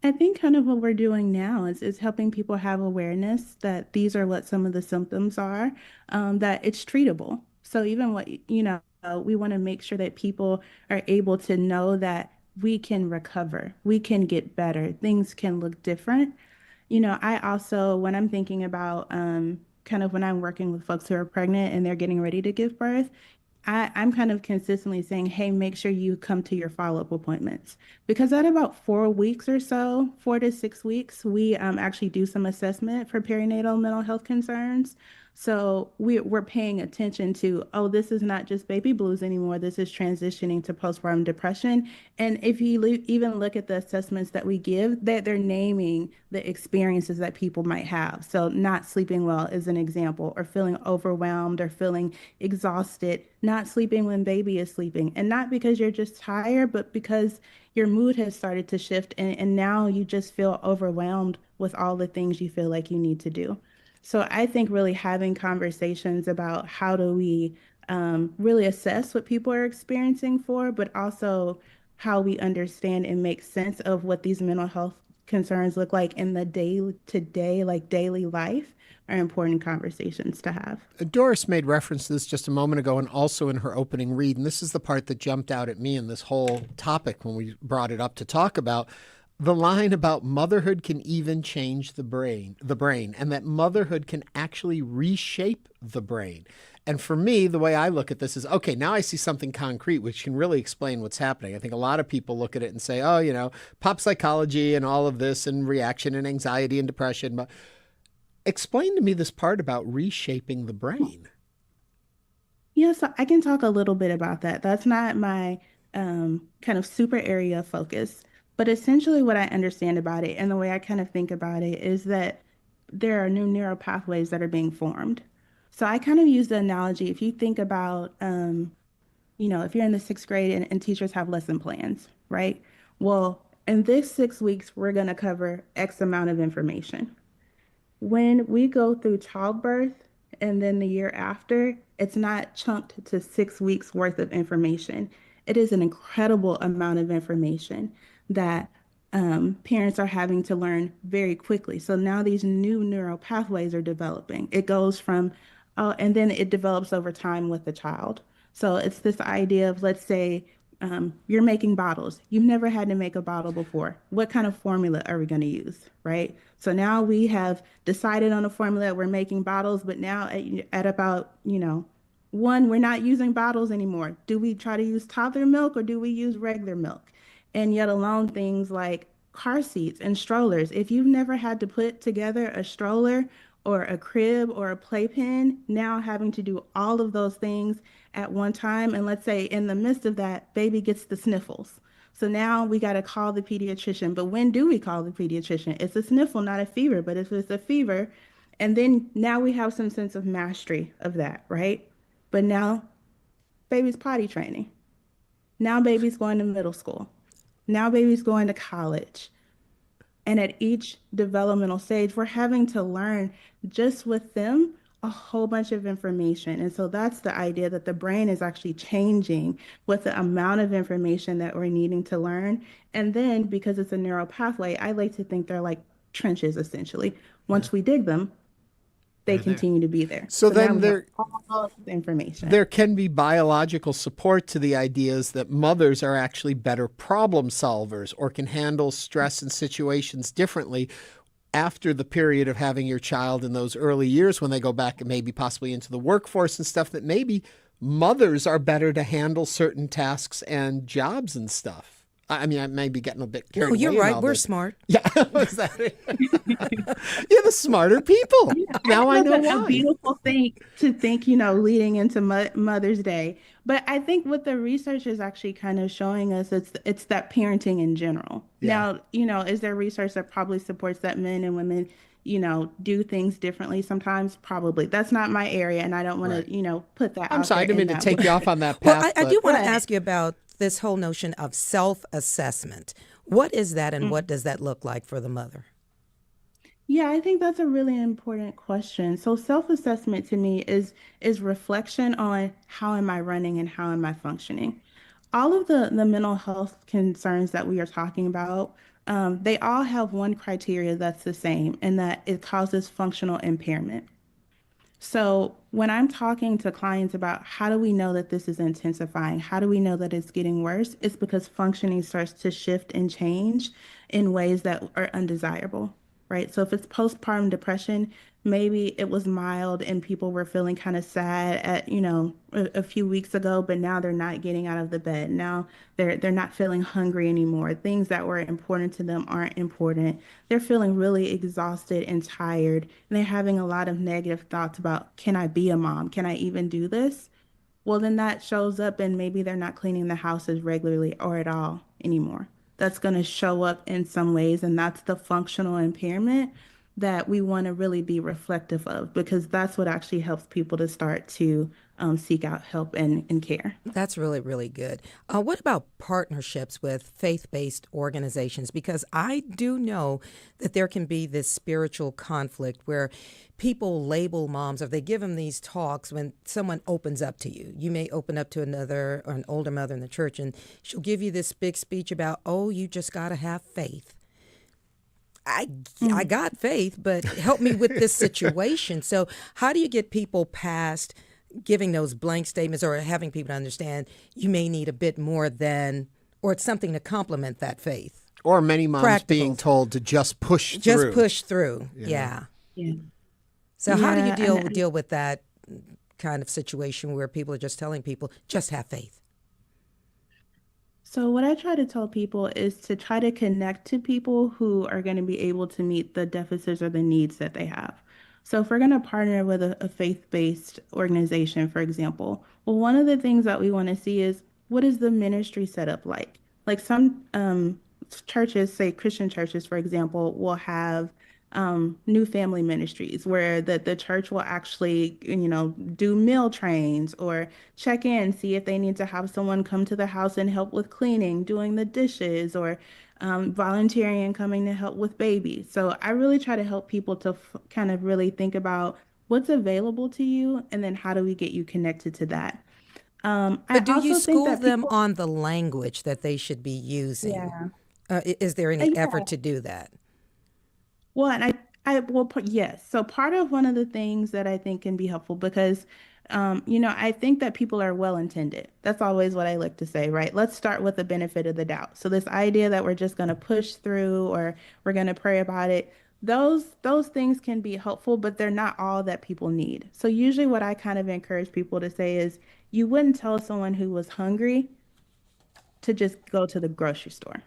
I think kind of what we're doing now is helping people have awareness that these are what some of the symptoms are, that it's treatable. So even we want to make sure that people are able to know that we can recover, we can get better, things can look different. I also, when I'm thinking about kind of when I'm working with folks who are pregnant and they're getting ready to give birth, I'm kind of consistently saying, hey, make sure you come to your follow-up appointments. Because at about 4 weeks or so, 4 to 6 weeks, we actually do some assessment for perinatal mental health concerns. So we're paying attention to, oh, this is not just baby blues anymore. This is transitioning to postpartum depression. And if you even look at the assessments that we give, they're naming the experiences that people might have. So not sleeping well is an example, or feeling overwhelmed or feeling exhausted, not sleeping when baby is sleeping. And not because you're just tired, but because your mood has started to shift and now you just feel overwhelmed with all the things you feel like you need to do. So I think really having conversations about how do we really assess what people are experiencing but also how we understand and make sense of what these mental health concerns look like in the day-to-day, like daily life, are important conversations to have. Doris made reference to this just a moment ago and also in her opening read, and this is the part that jumped out at me in this whole topic when we brought it up to talk about. The line about motherhood can even change the brain, and that motherhood can actually reshape the brain. And for me, the way I look at this is, okay, now I see something concrete, which can really explain what's happening. I think a lot of people look at it and say, oh, pop psychology and all of this and reaction and anxiety and depression. But explain to me this part about reshaping the brain. Yeah, so I can talk a little bit about that. That's not my kind of super area of focus. But essentially what I understand about it and the way I kind of think about it is that there are new neural pathways that are being formed. So I kind of use the analogy, if you think about, if you're in the 6th grade and teachers have lesson plans, right? Well, in this 6 weeks, we're going to cover X amount of information. When we go through childbirth and then the year after, it's not chunked to 6 weeks worth of information. It is an incredible amount of information that parents are having to learn very quickly. So now these new neural pathways are developing. It goes from, and then it develops over time with the child. So it's this idea of, let's say, you're making bottles. You've never had to make a bottle before. What kind of formula are we going to use, right? So now we have decided on a formula, we're making bottles, but now at about, 1, we're not using bottles anymore. Do we try to use toddler milk or do we use regular milk? And yet alone things like car seats and strollers. If you've never had to put together a stroller or a crib or a playpen, now having to do all of those things at one time. And let's say in the midst of that, baby gets the sniffles. So now we got to call the pediatrician. But when do we call the pediatrician? It's a sniffle, not a fever. But if it's a fever, and then now we have some sense of mastery of that, right? But now baby's potty training. Now baby's going to middle school. Now baby's going to college. And at each developmental stage, we're having to learn just with them a whole bunch of information. And so that's the idea that the brain is actually changing with the amount of information that we're needing to learn. And then because it's a neural pathway, I like to think they're like trenches, essentially. Once we dig them, they continue to be there. So then there all the information. There can be biological support to the ideas that mothers are actually better problem solvers or can handle stress and situations differently after the period of having your child in those early years when they go back and maybe possibly into the workforce and stuff, that maybe mothers are better to handle certain tasks and jobs and stuff. I mean, I may be getting a bit carried No, you're away in right. all We're this. smart. Yeah, was that it? You're the smarter people. Now I know That's a why. beautiful thing to think, you know, leading into Mother's Day. But I think what the research is actually kind of showing us, it's that parenting in general. Yeah. Now, you know, is there research that probably supports that men and women, you know, do things differently sometimes? Probably. That's not my area, and I don't want to, you know, put that I'm out sorry, I there didn't mean in to that take way. you off on that Well, path. I do want to But- ask you about this whole notion of self-assessment. What is that, and what does that look like for the mother? Yeah, I think that's a really important question. So self-assessment to me is reflection on how am I running and how am I functioning. All of the mental health concerns that we are talking about, they all have one criteria that's the same, and that it causes functional impairment. So when I'm talking to clients about how do we know that this is intensifying, how do we know that it's getting worse, it's because functioning starts to shift and change in ways that are undesirable, right? So if it's postpartum depression, maybe it was mild and people were feeling kind of sad at, you know, a few weeks ago, but now they're not getting out of the bed. Now they're not feeling hungry anymore. Things that were important to them aren't important. They're feeling really exhausted and tired, and they're having a lot of negative thoughts about, can I be a mom? Can I even do this? Well, then that shows up, and maybe they're not cleaning the house as regularly or at all anymore. That's going to show up in some ways, and that's the functional impairment that we want to really be reflective of, because that's what actually helps people to start to seek out help and care. That's really, really good. What about partnerships with faith-based organizations? Because I do know that there can be this spiritual conflict where people label moms, or they give them these talks when someone opens up to you. You may open up to another or an older mother in the church, and she'll give you this big speech about, oh, you just got to have faith. I got faith, but help me with this situation. So how do you get people past giving those blank statements, or having people understand you may need a bit more than, or it's something to complement that faith? Or many moms Practical. being told to just push through. Just push through. You know? Yeah. Yeah. So how do you Yeah, deal with that kind of situation where people are just telling people, just have faith? So what I try to tell people is to try to connect to people who are going to be able to meet the deficits or the needs that they have. So if we're going to partner with a faith-based organization, for example, well, one of the things that we want to see is, what is the ministry setup like? Like some churches, say Christian churches, for example, will have new family ministries where the church will actually, you know, do meal trains or check in, see if they need to have someone come to the house and help with cleaning, doing the dishes, or volunteering and coming to help with babies. So I really try to help people to kind of really think about what's available to you, and then how do we get you connected to that. But do you also think school that them people- on the language that they should be using? Yeah. Is there any Yeah. effort to do that? Well, and yes. So part of one of the things that I think can be helpful, because, you know, I think that people are well intended. That's always what I like to say, right? Let's start with the benefit of the doubt. So this idea that we're just going to push through, or we're going to pray about it, those things can be helpful, but they're not all that people need. So usually what I kind of encourage people to say is, you wouldn't tell someone who was hungry to just go to the grocery store.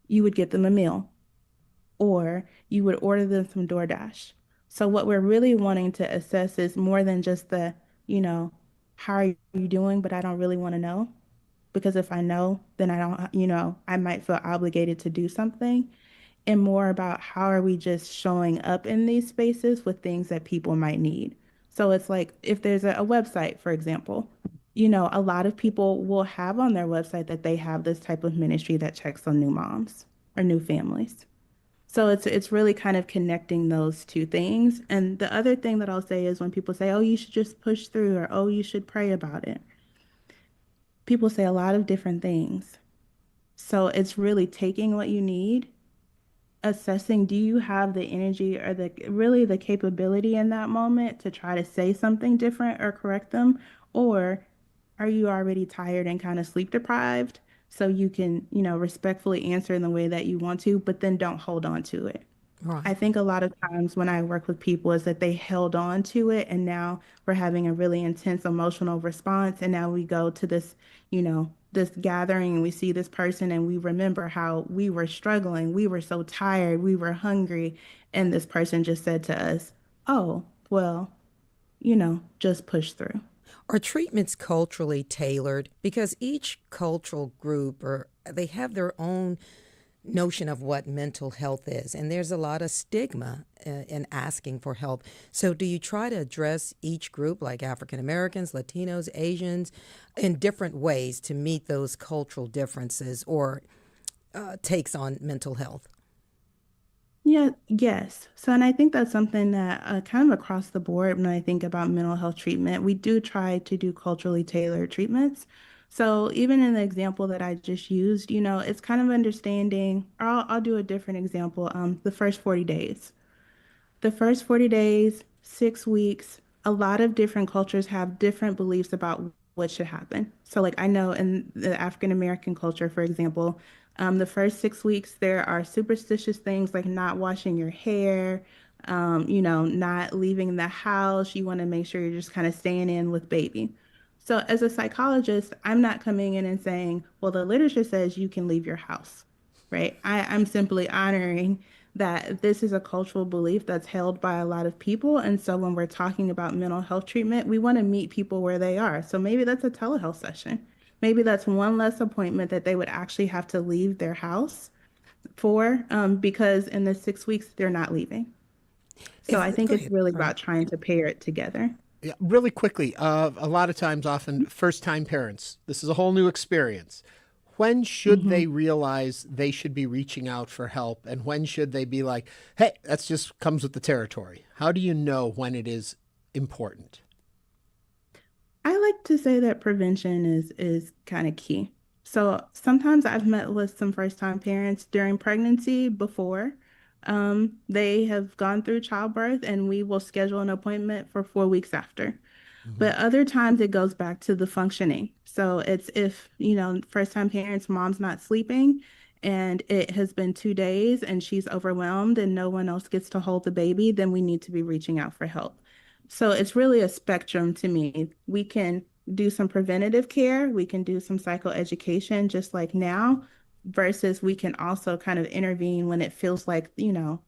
You would get them a meal, or you would order them from DoorDash. So what we're really wanting to assess is more than just the, you know, how are you doing, but I don't really want to know. Because if I know, then I don't, you know, I might feel obligated to do something. And more about how are we just showing up in these spaces with things that people might need. So it's like, if there's a website, for example, you know, a lot of people will have on their website that they have this type of ministry that checks on new moms or new families. So it's really kind of connecting those two things. And the other thing that I'll say is, when people say, oh, you should just push through, or oh, you should pray about it, people say a lot of different things. So it's really taking what you need, assessing, do you have the energy or the capability in that moment to try to say something different or correct them? Or are you already tired and kind of sleep deprived, so you can, you know, respectfully answer in the way that you want to, but then don't hold on to it. Right. I think a lot of times when I work with people is that they held on to it, and now we're having a really intense emotional response, and now we go to this, you know, this gathering and we see this person and we remember how we were struggling, we were so tired, we were hungry, and this person just said to us, oh, well, just push through. Are treatments culturally tailored? Because each cultural group, they have their own notion of what mental health is, and there's a lot of stigma in asking for help. So do you try to address each group, like African Americans, Latinos, Asians, in different ways to meet those cultural differences or takes on mental health? Yes. So, and I think that's something that kind of across the board, when I think about mental health treatment, we do try to do culturally tailored treatments. So even in the example that I just used, it's kind of understanding, or I'll do a different example, the first 40 days. The first 40 days, 6 weeks, a lot of different cultures have different beliefs about what should happen. So like I know in the African American culture, for example, the first 6 weeks, there are superstitious things like not washing your hair, not leaving the house. You want to make sure you're just kind of staying in with baby. So as a psychologist, I'm not coming in and saying, well, the literature says you can leave your house, right? I'm simply honoring that this is a cultural belief that's held by a lot of people. And so when we're talking about mental health treatment, we want to meet people where they are. So maybe that's a telehealth session. Maybe that's one less appointment that they would actually have to leave their house for, because in the 6 weeks, they're not leaving. So I think it's really about trying to pair it together. Yeah, really quickly, a lot of times, often first-time parents, this is a whole new experience. When should they realize they should be reaching out for help? And when should they be like, hey, that's just comes with the territory? How do you know when it is important? I like to say that prevention is kind of key. So sometimes I've met with some first-time parents during pregnancy before. They have gone through childbirth and we will schedule an appointment for 4 weeks after. But other times it goes back to the functioning. So it's if, first-time parents, mom's not sleeping and it has been 2 days and she's overwhelmed and no one else gets to hold the baby, then we need to be reaching out for help. So it's really a spectrum to me. We can do some preventative care. We can do some psychoeducation just like now, versus we can also kind of intervene when it feels like, the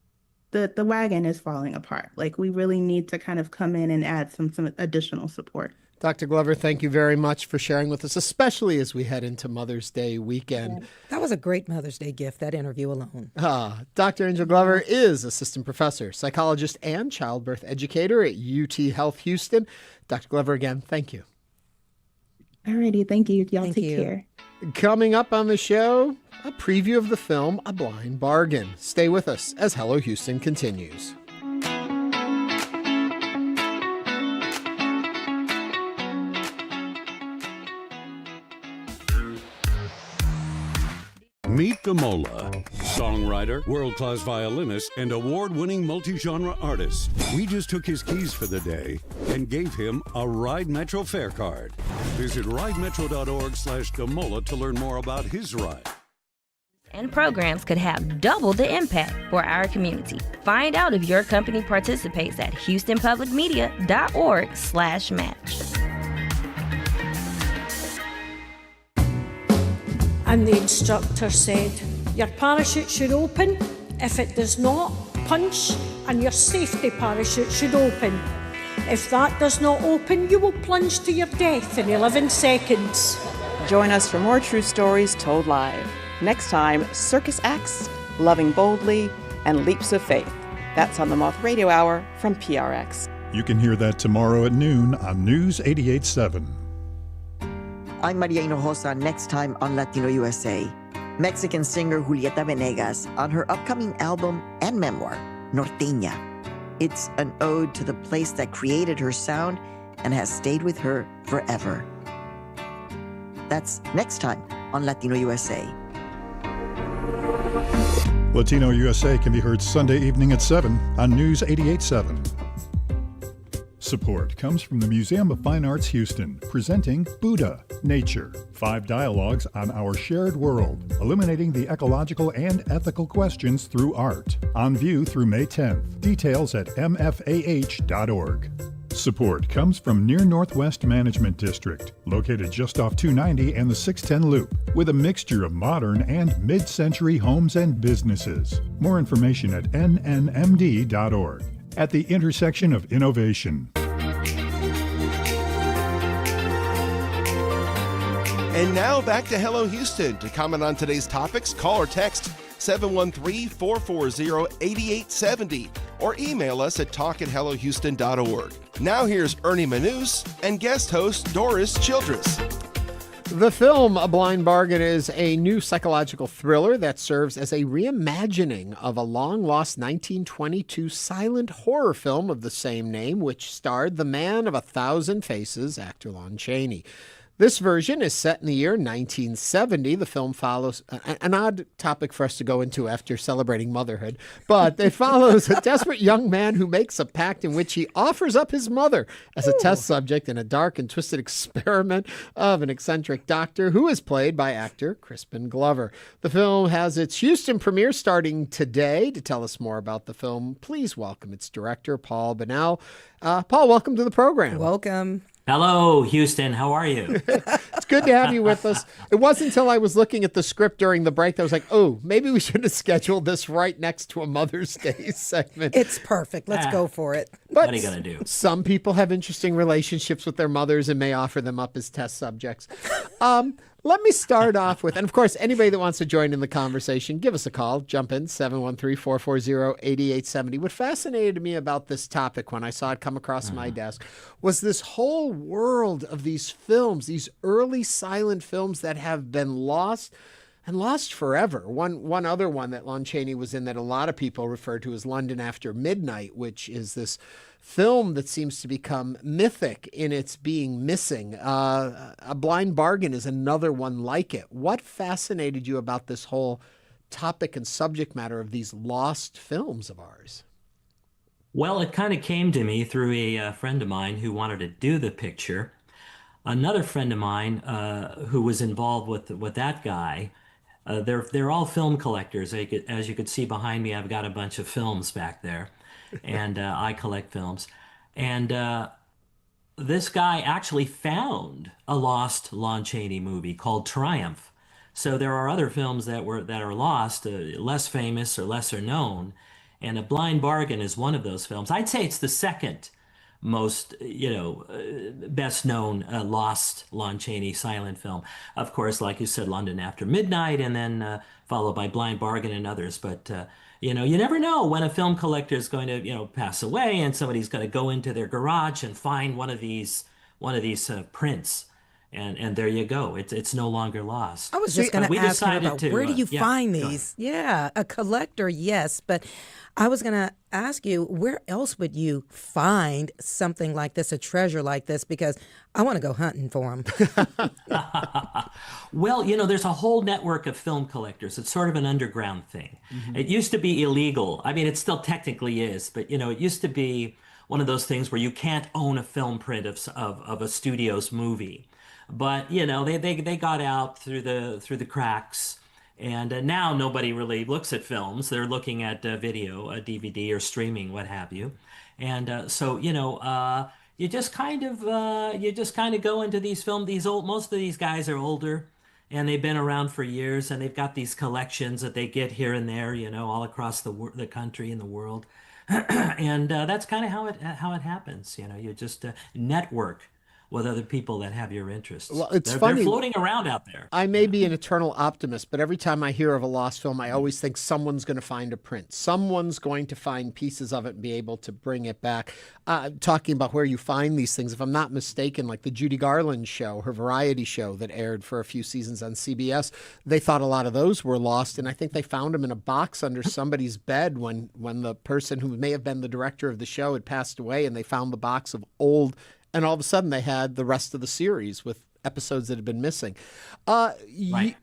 wagon is falling apart. Like we really need to kind of come in and add some additional support. Dr. Glover, thank you very much for sharing with us, especially as we head into Mother's Day weekend. Yeah. That was a great Mother's Day gift, that interview alone. Dr. Angel Glover is assistant professor, psychologist, and childbirth educator at UTHealth Houston. Dr. Glover, again, thank you. Alrighty, thank you. Y'all take care. Coming up on the show, a preview of the film A Blind Bargain. Stay with us as Hello Houston continues. Meet Demola, songwriter, world-class violinist, and award-winning multi-genre artist. We just took his keys for the day and gave him a Ride Metro fare card. Visit ridemetro.org/Demola to learn more about his ride. And programs could have double the impact for our community. Find out if your company participates at houstonpublicmedia.org/match. And the instructor said, your parachute should open. If it does not, punch, and your safety parachute should open. If that does not open, you will plunge to your death in 11 seconds. Join us for more true stories told live. Next time, circus acts, loving boldly, and leaps of faith. That's on the Moth Radio Hour from PRX. You can hear that tomorrow at noon on News 88.7. I'm Maria Hinojosa next time on Latino USA. Mexican singer Julieta Venegas on her upcoming album and memoir, Norteña. It's an ode to the place that created her sound and has stayed with her forever. That's next time on Latino USA. Latino USA can be heard Sunday evening at 7 on News 88.7. Support comes from the Museum of Fine Arts Houston, presenting Buddha, Nature, 5 dialogues on our shared world, illuminating the ecological and ethical questions through art. On view through May 10th. Details at mfah.org. Support comes from Near Northwest Management District, located just off 290 and the 610 Loop, with a mixture of modern and mid-century homes and businesses. More information at nnmd.org. At the intersection of innovation. And now back to Hello Houston. To comment on today's topics, call or text 713-440-8870 or email us at talk@hellohouston.org. Now here's Ernie Manouse and guest host Doris Childress. The film A Blind Bargain is a new psychological thriller that serves as a reimagining of a long-lost 1922 silent horror film of the same name, which starred the man of 1,000 faces, actor Lon Chaney. This version is set in the year 1970. The film follows an odd topic for us to go into after celebrating motherhood, but it follows a desperate young man who makes a pact in which he offers up his mother as a test subject in a dark and twisted experiment of an eccentric doctor who is played by actor Crispin Glover. The film has its Houston premiere starting today. To tell us more about the film, please welcome its director, Paul Bunnell. Paul, welcome to the program. Welcome. Hello, Houston. How are you? It's good to have you with us. It wasn't until I was looking at the script during the break that I was like, oh, maybe we should have scheduled this right next to a Mother's Day segment. It's perfect. Let's go for it. But what are you going to do? Some people have interesting relationships with their mothers and may offer them up as test subjects. Let me start off with, and of course, anybody that wants to join in the conversation, give us a call. Jump in, 713-440-8870. What fascinated me about this topic when I saw it come across my desk was this whole world of these films, these early silent films that have been lost and lost forever. One other one that Lon Chaney was in that a lot of people refer to as London After Midnight, which is this film that seems to become mythic in its being missing. A Blind Bargain is another one like it. What fascinated you about this whole topic and subject matter of these lost films of ours? Well, it kind of came to me through a friend of mine who wanted to do the picture. Another friend of mine who was involved with that guy. They're all film collectors. As you could see behind me, I've got a bunch of films back there. And I collect films. And this guy actually found a lost Lon Chaney movie called Triumph. So there are other films that are lost, less famous or lesser known. And A Blind Bargain is one of those films. I'd say it's the second most, best known lost Lon Chaney silent film. Of course, like you said, London After Midnight, and then followed by Blind Bargain and others. But you never know when a film collector is going to, pass away, and somebody's going to go into their garage and find one of these prints, and there you go. It's no longer lost. I was just going to ask him about where do you find go these? Yeah, a collector, yes, but I was going to ask you, where else would you find something like this, a treasure like this? Because I want to go hunting for them. Well, there's a whole network of film collectors. It's sort of an underground thing. Mm-hmm. It used to be illegal. I mean, it still technically is, but it used to be one of those things where you can't own a film print of a studio's movie. But they got out through the cracks. And now nobody really looks at films. They're looking at video, DVD, or streaming, what have you. And so you just kind of go into these films. Most of these guys are older, and they've been around for years, and they've got these collections that they get here and there, all across the country and the world. And that's kind of how it happens. You just network with other people that have your interests. Well, funny. They're floating around out there. I may be an eternal optimist, but every time I hear of a lost film, I always think someone's going to find a print. Someone's going to find pieces of it and be able to bring it back. Talking about where you find these things, if I'm not mistaken, like the Judy Garland show, her variety show that aired for a few seasons on CBS, they thought a lot of those were lost, and I think they found them in a box under somebody's bed when the person who may have been the director of the show had passed away, and they found the box of old. And all of a sudden, they had the rest of the series with episodes that had been missing. Right.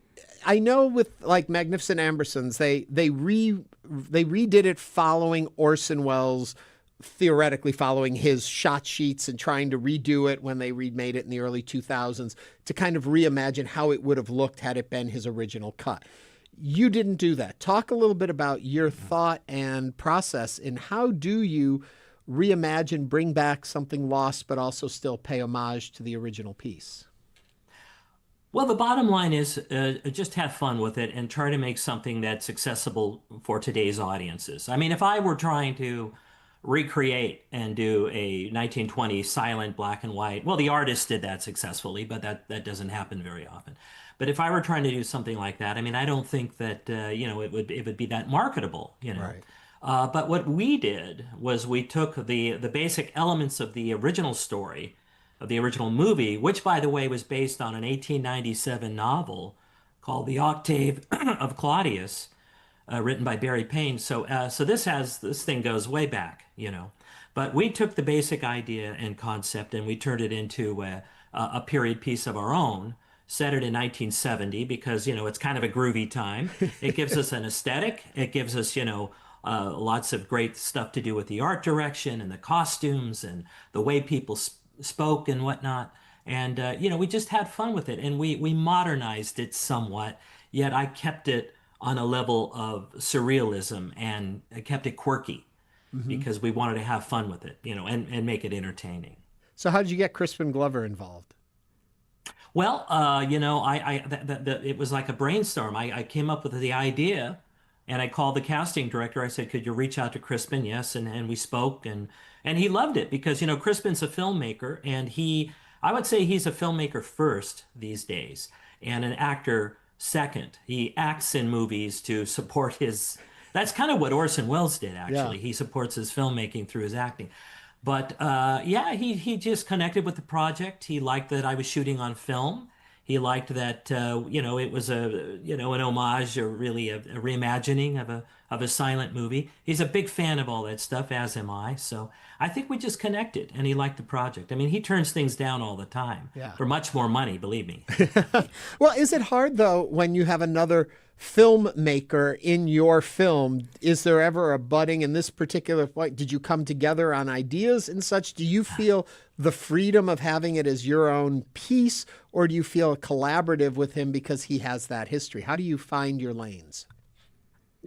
I know with like Magnificent Ambersons, they redid it following Orson Welles, theoretically following his shot sheets and trying to redo it when they remade it in the early 2000s to kind of reimagine how it would have looked had it been his original cut. You didn't do that. Talk a little bit about your thought and process in how do you reimagine, bring back something lost, but also still pay homage to the original piece? Well, the bottom line is just have fun with it and try to make something that's accessible for today's audiences. I mean, if I were trying to recreate and do a 1920s silent black and white, well, the artist did that successfully, but that doesn't happen very often. But if I were trying to do something like that, I mean, I don't think that it would be that marketable, Right. But what we did was we took the basic elements of the original story, of the original movie, which, by the way, was based on an 1897 novel called The Octave of Claudius, written by Barry Payne. So this thing goes way back, But we took the basic idea and concept and we turned it into a period piece of our own, set it in 1970 because, it's kind of a groovy time. It gives us an aesthetic. It gives us, lots of great stuff to do with the art direction and the costumes and the way people spoke and whatnot. And, we just had fun with it. And we modernized it somewhat, yet I kept it on a level of surrealism and I kept it quirky because we wanted to have fun with it, and make it entertaining. So how did you get Crispin Glover involved? Well, it was like a brainstorm. I came up with the idea and I called the casting director. I said, could you reach out to Crispin? Yes. And we spoke and he loved it because, Crispin's a filmmaker and I would say he's a filmmaker first these days and an actor second. He acts in movies to support that's kind of what Orson Welles did, actually. Yeah. He supports his filmmaking through his acting. But he just connected with the project. He liked that I was shooting on film. He liked that, it was an homage or really a reimagining of a silent movie. He's a big fan of all that stuff, as am I. So I think we just connected, and he liked the project. I mean, he turns things down all the time for much more money, believe me. Well, is it hard, though, when you have another filmmaker in your film? Is there ever a budding in this particular point? Did you come together on ideas and such? Do you feel the freedom of having it as your own piece, or do you feel collaborative with him because he has that history? How do you find your lanes?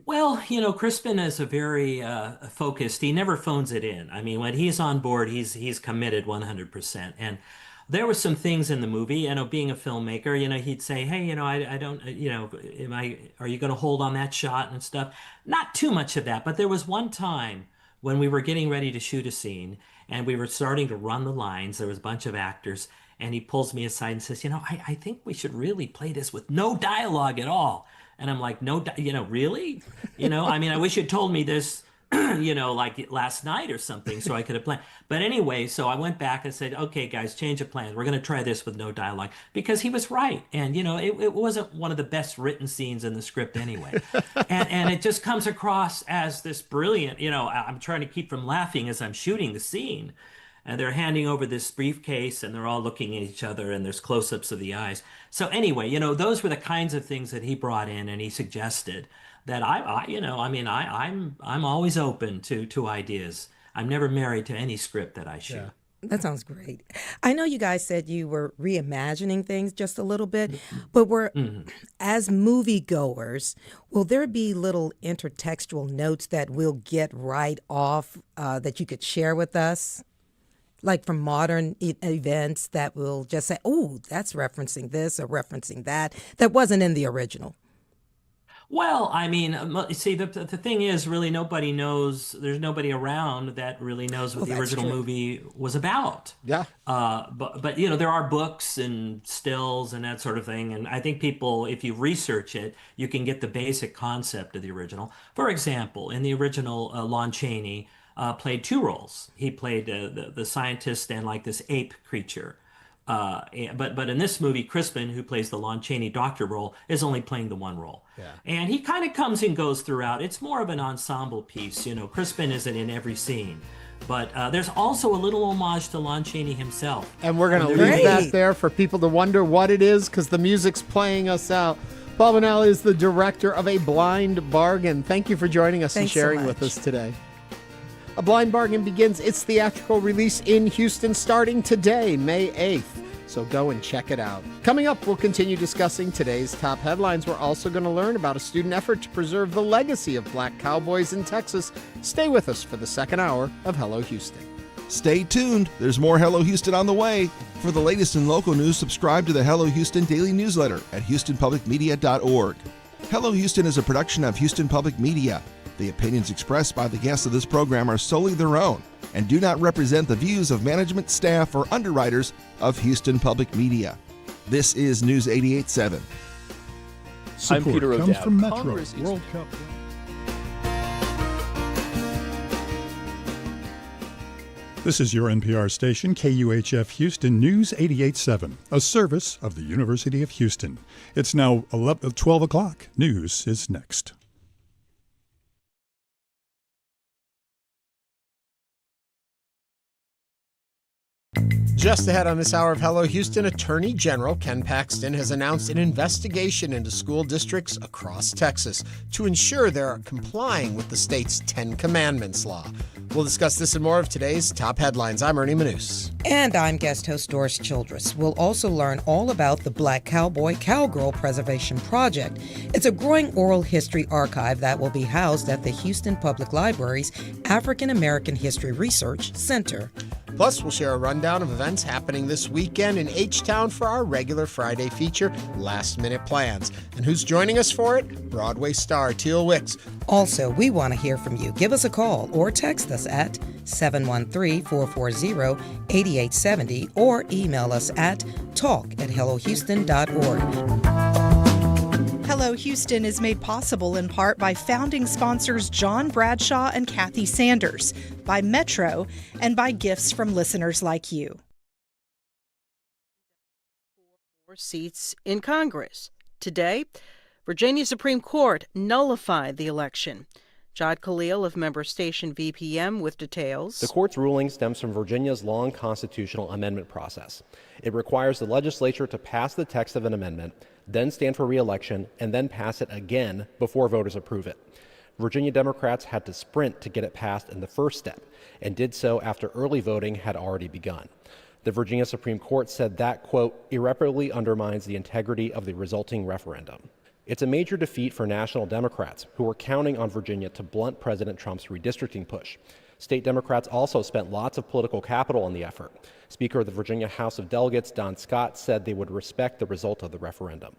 Well, Crispin is a very focused. He never phones it in. I mean, when he's on board, he's committed 100%. And there were some things in the movie, being a filmmaker, he'd say, hey, I don't, are you going to hold on that shot and stuff? Not too much of that, but there was one time when we were getting ready to shoot a scene and we were starting to run the lines. There was a bunch of actors and he pulls me aside and says, I think we should really play this with no dialogue at all. And I'm like, really? I wish you'd told me this, like last night or something, so I could have planned. But anyway, so I went back and said, okay, guys, change of plans. We're going to try this with no dialogue because he was right. And, it wasn't one of the best written scenes in the script anyway. and it just comes across as this brilliant, I'm trying to keep from laughing as I'm shooting the scene. And they're handing over this briefcase and they're all looking at each other and there's close-ups of the eyes. So anyway, those were the kinds of things that he brought in and he suggested that I'm always open to ideas. I'm never married to any script that I shoot. Yeah. That sounds great. I know you guys said you were reimagining things just a little bit, but as moviegoers, will there be little intertextual notes that we'll get right off that you could share with us? Like from modern events that will just say, oh, that's referencing this or referencing that wasn't in the original. Well, see, the thing is, really, nobody knows. There's nobody around that really knows what the original movie was about. Yeah. But there are books and stills and that sort of thing. And I think people, if you research it, you can get the basic concept of the original. For example, in the original, Lon Chaney played two roles. He played the scientist and like this ape creature. But in this movie, Crispin, who plays the Lon Chaney doctor role, is only playing the one role. Yeah. And he kind of comes and goes throughout. It's more of an ensemble piece. Crispin isn't in every scene. But there's also a little homage to Lon Chaney himself. And we're going to leave that there for people to wonder what it is because the music's playing us out. Paul Bunnell is the director of A Blind Bargain. Thank you for joining us and sharing with us today. A Blind Bargain begins its theatrical release in Houston starting today, May 8th. so go and check it out. Coming up, we'll continue discussing today's top headlines. We're also going to learn about a student effort to preserve the legacy of Black Cowboys in Texas. Stay with us for the second hour of Hello Houston. Stay tuned. There's more Hello Houston on the way. For the latest in local news, subscribe to the Hello Houston daily newsletter at houstonpublicmedia.org. Hello Houston is a production of Houston Public Media. The opinions expressed by the guests of this program are solely their own and do not represent the views of management, staff, or underwriters of Houston Public Media. This is News 88.7. Support I'm Peter comes O'Dowd. from Metro Congress World Cup. This is your NPR station, KUHF Houston News 88.7, a service of the University of Houston. It's now 12 o'clock. News is next. Just ahead on this hour of Hello Houston, Attorney General Ken Paxton has announced an investigation into school districts across Texas to ensure they're complying with the state's 10 Commandments law. We'll discuss this and more of today's top headlines. I'm Ernie Manouse. And I'm guest host Doris Childress. We'll also learn all about the Black Cowboy Cowgirl Preservation Project. It's a growing oral history archive that will be housed at the Houston Public Library's African American History Research Center. Plus, we'll share a rundown of events happening this weekend in H-Town for our regular Friday feature, Last Minute Plans. And who's joining us for it? Broadway star Teal Wicks. Also, we want to hear from you. Give us a call or text us at 713-440-8870 or email us at talk@hellohouston.org. Hello Houston is made possible in part by founding sponsors John Bradshaw and Kathy Sanders, by Metro, and by gifts from listeners like you. More seats in Congress. Today, Virginia Supreme Court nullified the election. Jod Khalil of member station VPM with details. The court's ruling stems from Virginia's long constitutional amendment process. It requires the legislature to pass the text of an amendment, then stand for re-election, and then pass it again before voters approve it. Virginia Democrats had to sprint to get it passed in the first step, and did so after early voting had already begun. The Virginia Supreme Court said that, quote, irreparably undermines the integrity of the resulting referendum. It's a major defeat for national Democrats, who were counting on Virginia to blunt President Trump's redistricting push. State Democrats also spent lots of political capital on the effort. Speaker of the Virginia House of Delegates, Don Scott, said they would respect the result of the referendum.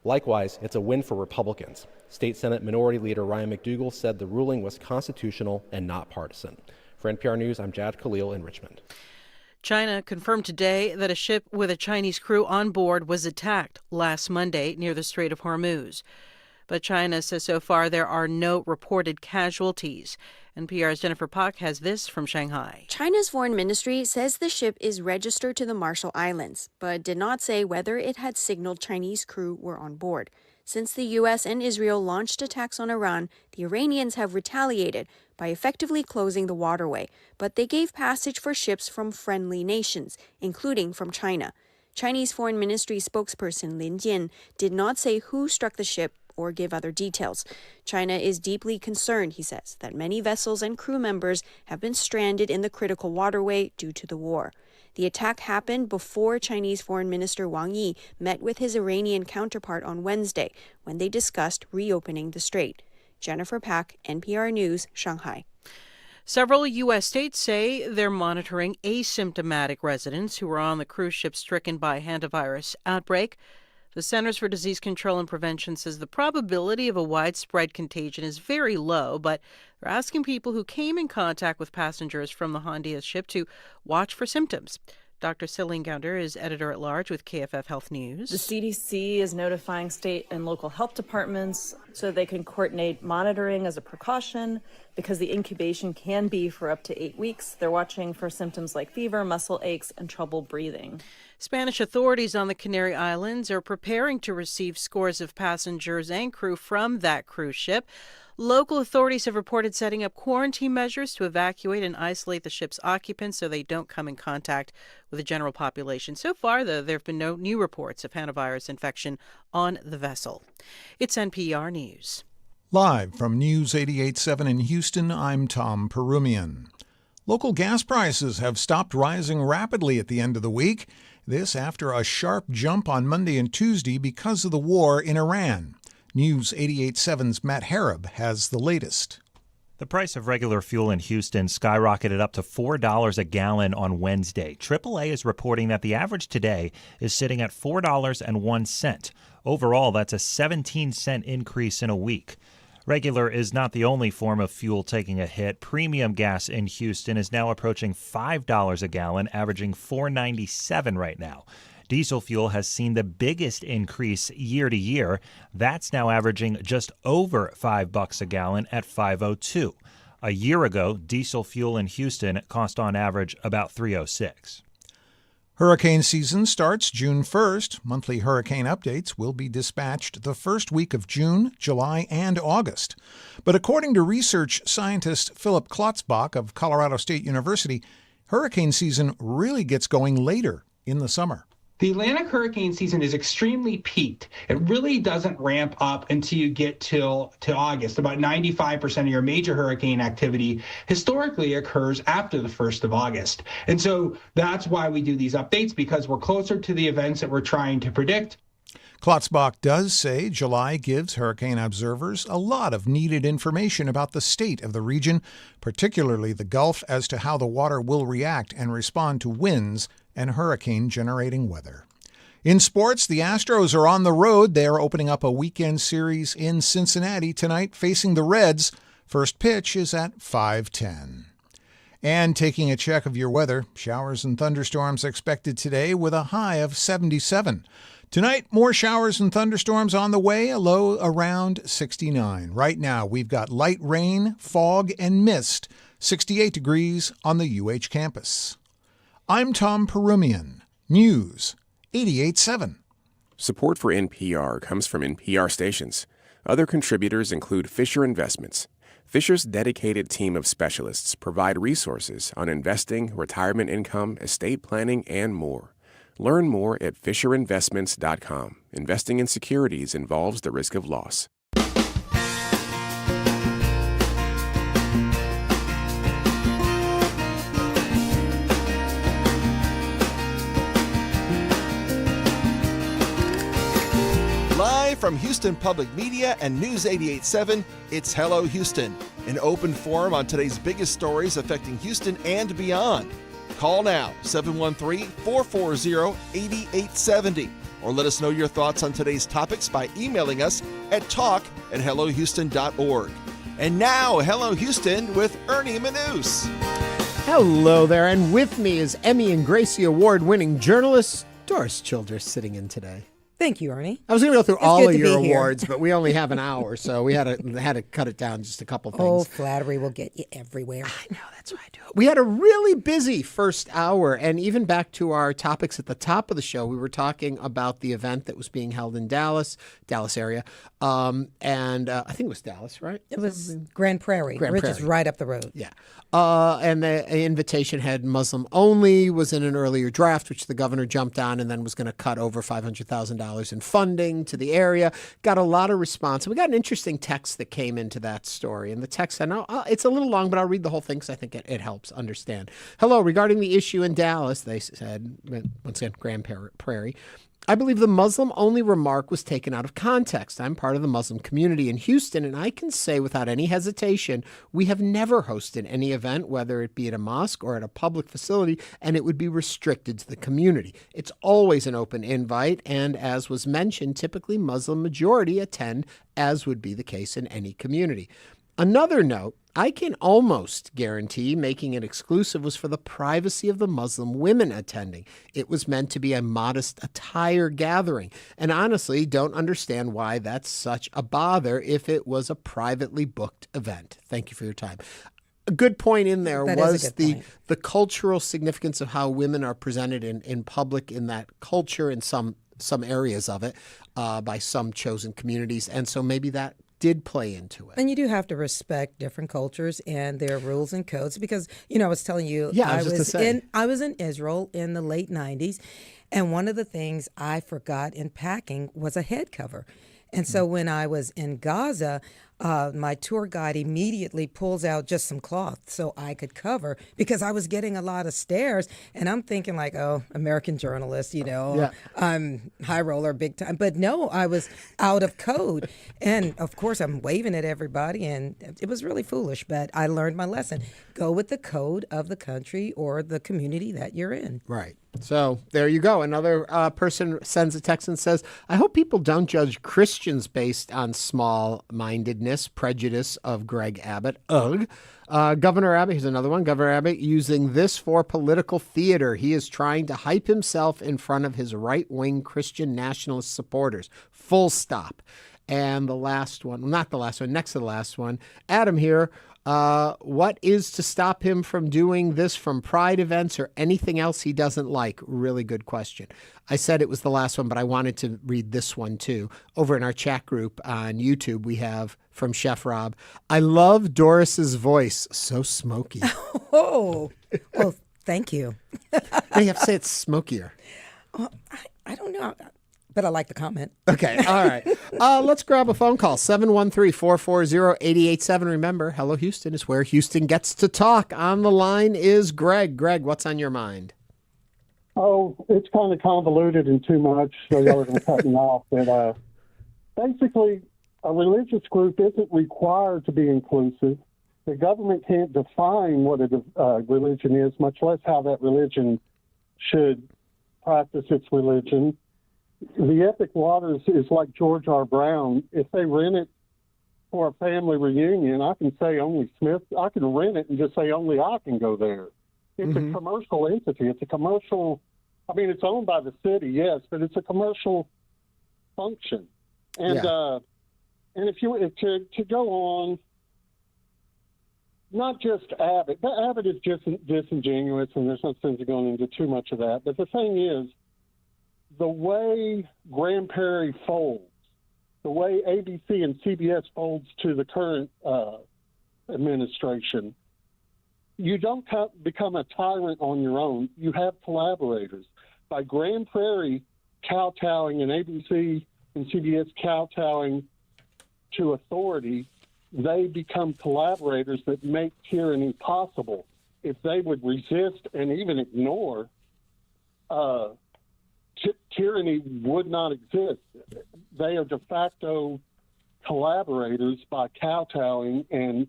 Likewise, it's a win for Republicans. State Senate Minority Leader Ryan McDougal said the ruling was constitutional and not partisan. For NPR News, I'm Jad Khalil in Richmond. China confirmed today that a ship with a Chinese crew on board was attacked last Monday near the Strait of Hormuz. But China says so far there are no reported casualties. NPR's Jennifer Pak has this from Shanghai. China's foreign ministry says the ship is registered to the Marshall Islands, but did not say whether it had signaled Chinese crew were on board. Since the U.S. and Israel launched attacks on Iran, the Iranians have retaliated by effectively closing the waterway, but they gave passage for ships from friendly nations, including from China. Chinese Foreign Ministry spokesperson Lin Jian did not say who struck the ship or give other details. China is deeply concerned, he says, that many vessels and crew members have been stranded in the critical waterway due to the war. The attack happened before Chinese Foreign Minister Wang Yi met with his Iranian counterpart on Wednesday when they discussed reopening the strait. Jennifer Pak, NPR News, Shanghai. Several U.S. states say they're monitoring asymptomatic residents who are on the cruise ship stricken by a hantavirus outbreak. The Centers for Disease Control and Prevention says the probability of a widespread contagion is very low, but they're asking people who came in contact with passengers from the Hondias ship to watch for symptoms. Dr. Celine Gounder is editor-at-large with KFF Health News. The CDC is notifying state and local health departments so they can coordinate monitoring as a precaution because the incubation can be for up to 8 weeks. They're watching for symptoms like fever, muscle aches, and trouble breathing. Spanish authorities on the Canary Islands are preparing to receive scores of passengers and crew from that cruise ship. Local authorities have reported setting up quarantine measures to evacuate and isolate the ship's occupants so they don't come in contact with the general population. So far, though, there have been no new reports of hantavirus infection on the vessel. It's NPR News. Live from News 88.7 in Houston, I'm Tom Perumian. Local gas prices have stopped rising rapidly at the end of the week. This after a sharp jump on Monday and Tuesday because of the war in Iran. News 88.7's Matt Harab has the latest. The price of regular fuel in Houston skyrocketed up to $4 a gallon on Wednesday. AAA is reporting that the average today is sitting at $4.01. Overall, that's a 17-cent increase in a week. Regular is not the only form of fuel taking a hit. Premium gas in Houston is now approaching $5 a gallon, averaging $4.97 right now. Diesel fuel has seen the biggest increase year to year. That's now averaging just over $5 a gallon at $5.02. A year ago, diesel fuel in Houston cost on average about $3.06. Hurricane season starts June 1st. Monthly hurricane updates will be dispatched the first week of June, July, and August. But according to research scientist Philip Klotzbach of Colorado State University, hurricane season really gets going later in the summer. The Atlantic hurricane season is extremely peaked. It really doesn't ramp up until you get to August. About 95% of your major hurricane activity historically occurs after the 1st of August. And so that's why we do these updates, because we're closer to the events that we're trying to predict. Klotzbach does say July gives hurricane observers a lot of needed information about the state of the region, particularly the Gulf, as to how the water will react and respond to winds and hurricane-generating weather. In sports, the Astros are on the road. They are opening up a weekend series in Cincinnati tonight, facing the Reds. First pitch is at 5:10. And taking a check of your weather, showers and thunderstorms expected today with a high of 77. Tonight, more showers and thunderstorms on the way, a low around 69. Right now, we've got light rain, fog, and mist, 68 degrees on the UH campus. I'm Tom Perumian, News 88.7. Support for NPR comes from NPR stations. Other contributors include Fisher Investments. Fisher's dedicated team of specialists provide resources on investing, retirement income, estate planning, and more. Learn more at FisherInvestments.com. Investing in securities involves the risk of loss. Live from Houston Public Media and News 88.7, it's Hello Houston, an open forum on today's biggest stories affecting Houston and beyond. Call now, 713-440-8870, or let us know your thoughts on today's topics by emailing us at talk@hellohouston.org. And now, Hello Houston with Ernie Manouse. Hello there, and with me is Emmy and Gracie Award-winning journalist Doris Childress sitting in today. Thank you, Ernie. I was going to go through all of your here. awards, but we only have an hour, so we had to cut it down just a couple things. Oh, flattery will get you everywhere. I know, that's what I do. We had a really busy first hour, and even back to our topics at the top of the show, we were talking about the event that was being held in Dallas area, and I think it was Dallas, right? It was Grand Prairie, which is right up the road. Yeah. And the invitation had Muslim only, was in an earlier draft, which the governor jumped on and then was going to cut over $500,000 in funding to the area. Got a lot of response. And we got an interesting text that came into that story. And the text, I know it's a little long, but I'll read the whole thing because I think it helps understand. Hello, regarding the issue in Dallas, they said, once again, Grand Prairie, I believe the Muslim-only remark was taken out of context. I'm part of the Muslim community in Houston, and I can say without any hesitation, we have never hosted any event, whether it be at a mosque or at a public facility, and it would be restricted to the community. It's always an open invite, and as was mentioned, typically Muslim majority attend, as would be the case in any community. Another note, I can almost guarantee making it exclusive was for the privacy of the Muslim women attending. It was meant to be a modest attire gathering. And honestly, don't understand why that's such a bother if it was a privately booked event. Thank you for your time. A good point in there was the cultural significance of how women are presented in public in that culture in some areas of it by some chosen communities. And so maybe that did play into it. And you do have to respect different cultures and their rules and codes because, I was telling you, I was in Israel in the late 90s, and one of the things I forgot in packing was a head cover. And so when I was in Gaza, my tour guide immediately pulls out just some cloth so I could cover because I was getting a lot of stares. And I'm thinking like, oh, American journalist, I'm high roller big time. But no, I was out of code. And of course, I'm waving at everybody. And it was really foolish. But I learned my lesson. Go with the code of the country or the community that you're in. Right. So there you go. Another person sends a text and says, I hope people don't judge Christians based on small-mindedness, prejudice of Greg Abbott. Ugh. Governor Abbott, here's another one. Governor Abbott using this for political theater. He is trying to hype himself in front of his right-wing Christian nationalist supporters. Full stop. And the last one, not the last one, next to the last one, Adam here. What is to stop him from doing this from pride events or anything else he doesn't like? Really good question. I said it was the last one, but I wanted to read this one too. Over in our chat group on YouTube, we have from Chef Rob, I love Doris's voice. So smoky. Oh, well, thank you. You have to say it's smokier. I don't know. But I like the comment. Okay. All right. Let's grab a phone call. 713-440-8887. Remember, Hello Houston is where Houston gets to talk. On the line is Greg. Greg, what's on your mind? Oh, it's kind of convoluted and too much, so y'all are going to cut me off. But basically, a religious group isn't required to be inclusive. The government can't define what a religion is, much less how that religion should practice its religion. The Epic Waters is like George R. Brown. If they rent it for a family reunion, I can say only Smith. I can rent it and just say only I can go there. It's a commercial entity. It's a commercial. I mean, it's owned by the city, yes, but it's a commercial function. And and if to go on, not just Abbott. But Abbott is just disingenuous, and there's no sense of going into too much of that. But the thing is, the way Grand Prairie folds, the way ABC and CBS folds to the current administration, you don't become a tyrant on your own. You have collaborators. By Grand Prairie kowtowing and ABC and CBS kowtowing to authority, they become collaborators that make tyranny possible. If they would resist and even ignore, tyranny would not exist. They are de facto collaborators by kowtowing and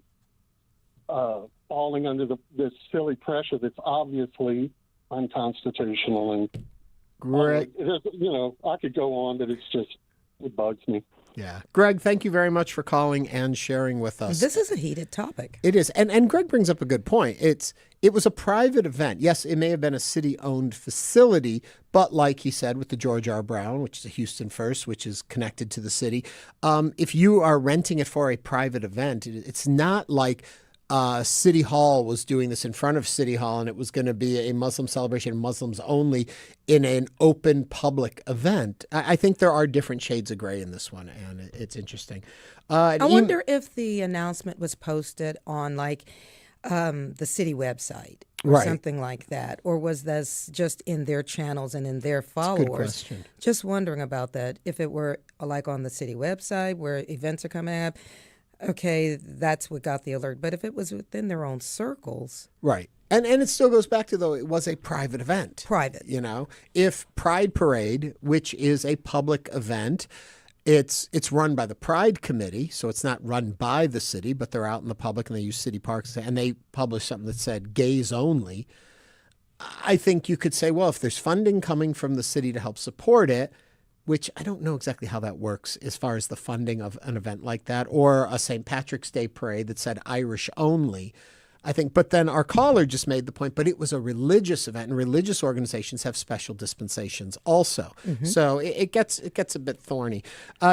falling under this silly pressure that's obviously unconstitutional. And Greg, I could go on, but it bugs me. Yeah. Greg, thank you very much for calling and sharing with us. This is a heated topic. It is. And Greg brings up a good point. It was a private event. Yes, it may have been a city-owned facility, but like he said, with the George R. Brown, which is a Houston first, which is connected to the city, if you are renting it for a private event, it's not like City Hall was doing this in front of City Hall and it was going to be a Muslim celebration, Muslims only, in an open public event. I think there are different shades of gray in this one, and it's interesting. I wonder if the announcement was posted on like the city website or something like that, or was this just in their channels and in their followers? That's a good question. Just wondering about that. If it were like on the city website where events are coming up, okay, that's what got the alert. But if it was within their own circles. Right. And it still goes back to, though, it was a private event. Private. If Pride Parade, which is a public event, it's run by the Pride Committee, so it's not run by the city, but they're out in the public and they use city parks and they publish something that said gays only. I think you could say, well, if there's funding coming from the city to help support it, which I don't know exactly how that works as far as the funding of an event like that, or a St. Patrick's Day parade that said Irish only, I think. But then our caller just made the point, but it was a religious event, and religious organizations have special dispensations also. Mm-hmm. So it gets a bit thorny.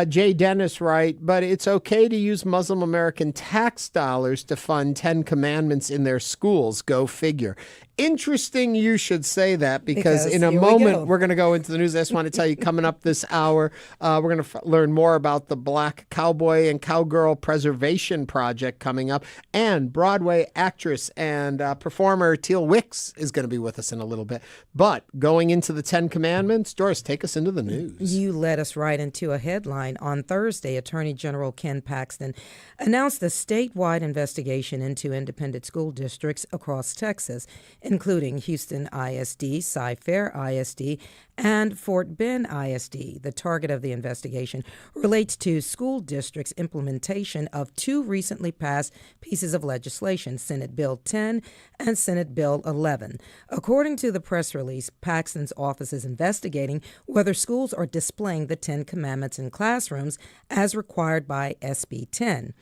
Jay Dennis, right, but it's okay to use Muslim American tax dollars to fund 10 Commandments in their schools. Go figure. Interesting you should say that, because in a moment we're going to go into the news. I just want to tell you, coming up this hour, we're going to learn more about the Black Cowboy and Cowgirl Preservation Project coming up, and Broadway actor actress and performer Teal Wicks is going to be with us in a little bit. But going into the Ten Commandments, Doris, take us into the news. You led us right into a headline. On Thursday, Attorney General Ken Paxton announced a statewide investigation into independent school districts across Texas, including Houston ISD, Cy-Fair ISD, and Fort Bend ISD. The target of the investigation relates to school districts' implementation of two recently passed pieces of legislation, Senate Bill 10 and Senate Bill 11. According to the press release, Paxton's office is investigating whether schools are displaying the Ten Commandments in classrooms as required by SB 10.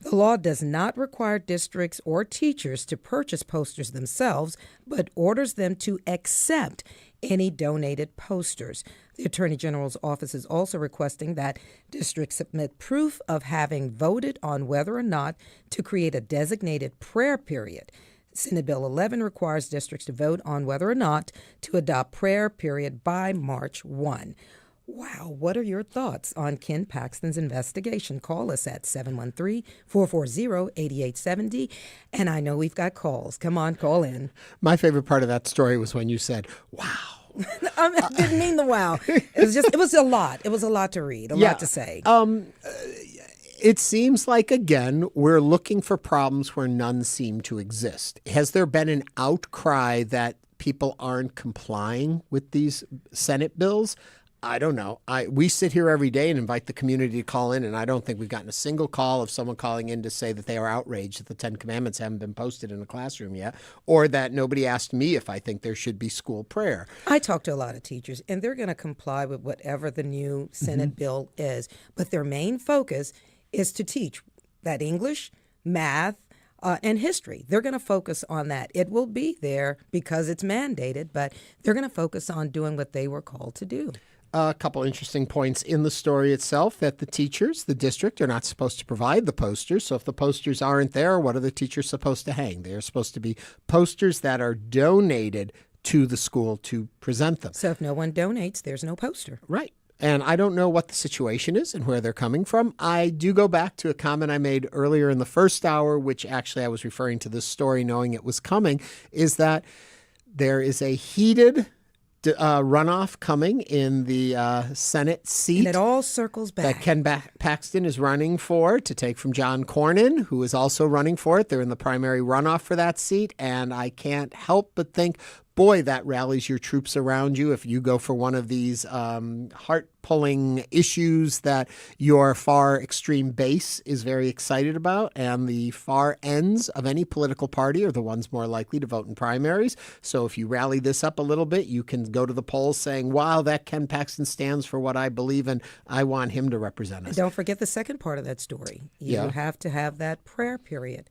The law does not require districts or teachers to purchase posters themselves, but orders them to accept any donated posters. The Attorney General's office is also requesting that districts submit proof of having voted on whether or not to create a designated prayer period. Senate Bill 11 requires districts to vote on whether or not to adopt prayer period by March 1. Wow, what are your thoughts on Ken Paxton's investigation? Call us at 713-440-8870. And I know we've got calls. Come on, call in. My favorite part of that story was when you said, wow. I didn't mean the wow. It was a lot. It was a lot to read, a lot to say. It seems like, again, we're looking for problems where none seem to exist. Has there been an outcry that people aren't complying with these Senate bills? I don't know. We sit here every day and invite the community to call in, and I don't think we've gotten a single call of someone calling in to say that they are outraged that the Ten Commandments haven't been posted in a classroom yet, or that nobody asked me if I think there should be school prayer. I talk to a lot of teachers, and they're going to comply with whatever the new Senate bill is, but their main focus is to teach that English, math, and history. They're going to focus on that. It will be there because it's mandated, but they're going to focus on doing what they were called to do. A couple interesting points in the story itself, that the teachers, the district, are not supposed to provide the posters. So if the posters aren't there, what are the teachers supposed to hang? They're supposed to be posters that are donated to the school to present them. So if no one donates, there's no poster. Right. And I don't know what the situation is and where they're coming from. I do go back to a comment I made earlier in the first hour, which actually I was referring to this story knowing it was coming, is that there is a heated runoff coming in the Senate seat. And it all circles back. That Ken Paxton is running for to take from John Cornyn, who is also running for it. They're in the primary runoff for that seat. And I can't help but think, boy, that rallies your troops around you if you go for one of these heart-pulling issues that your far extreme base is very excited about, and the far ends of any political party are the ones more likely to vote in primaries. So if you rally this up a little bit, you can go to the polls saying, wow, that Ken Paxton stands for what I believe in. I want him to represent us. Don't forget the second part of that story. You have to have that prayer period.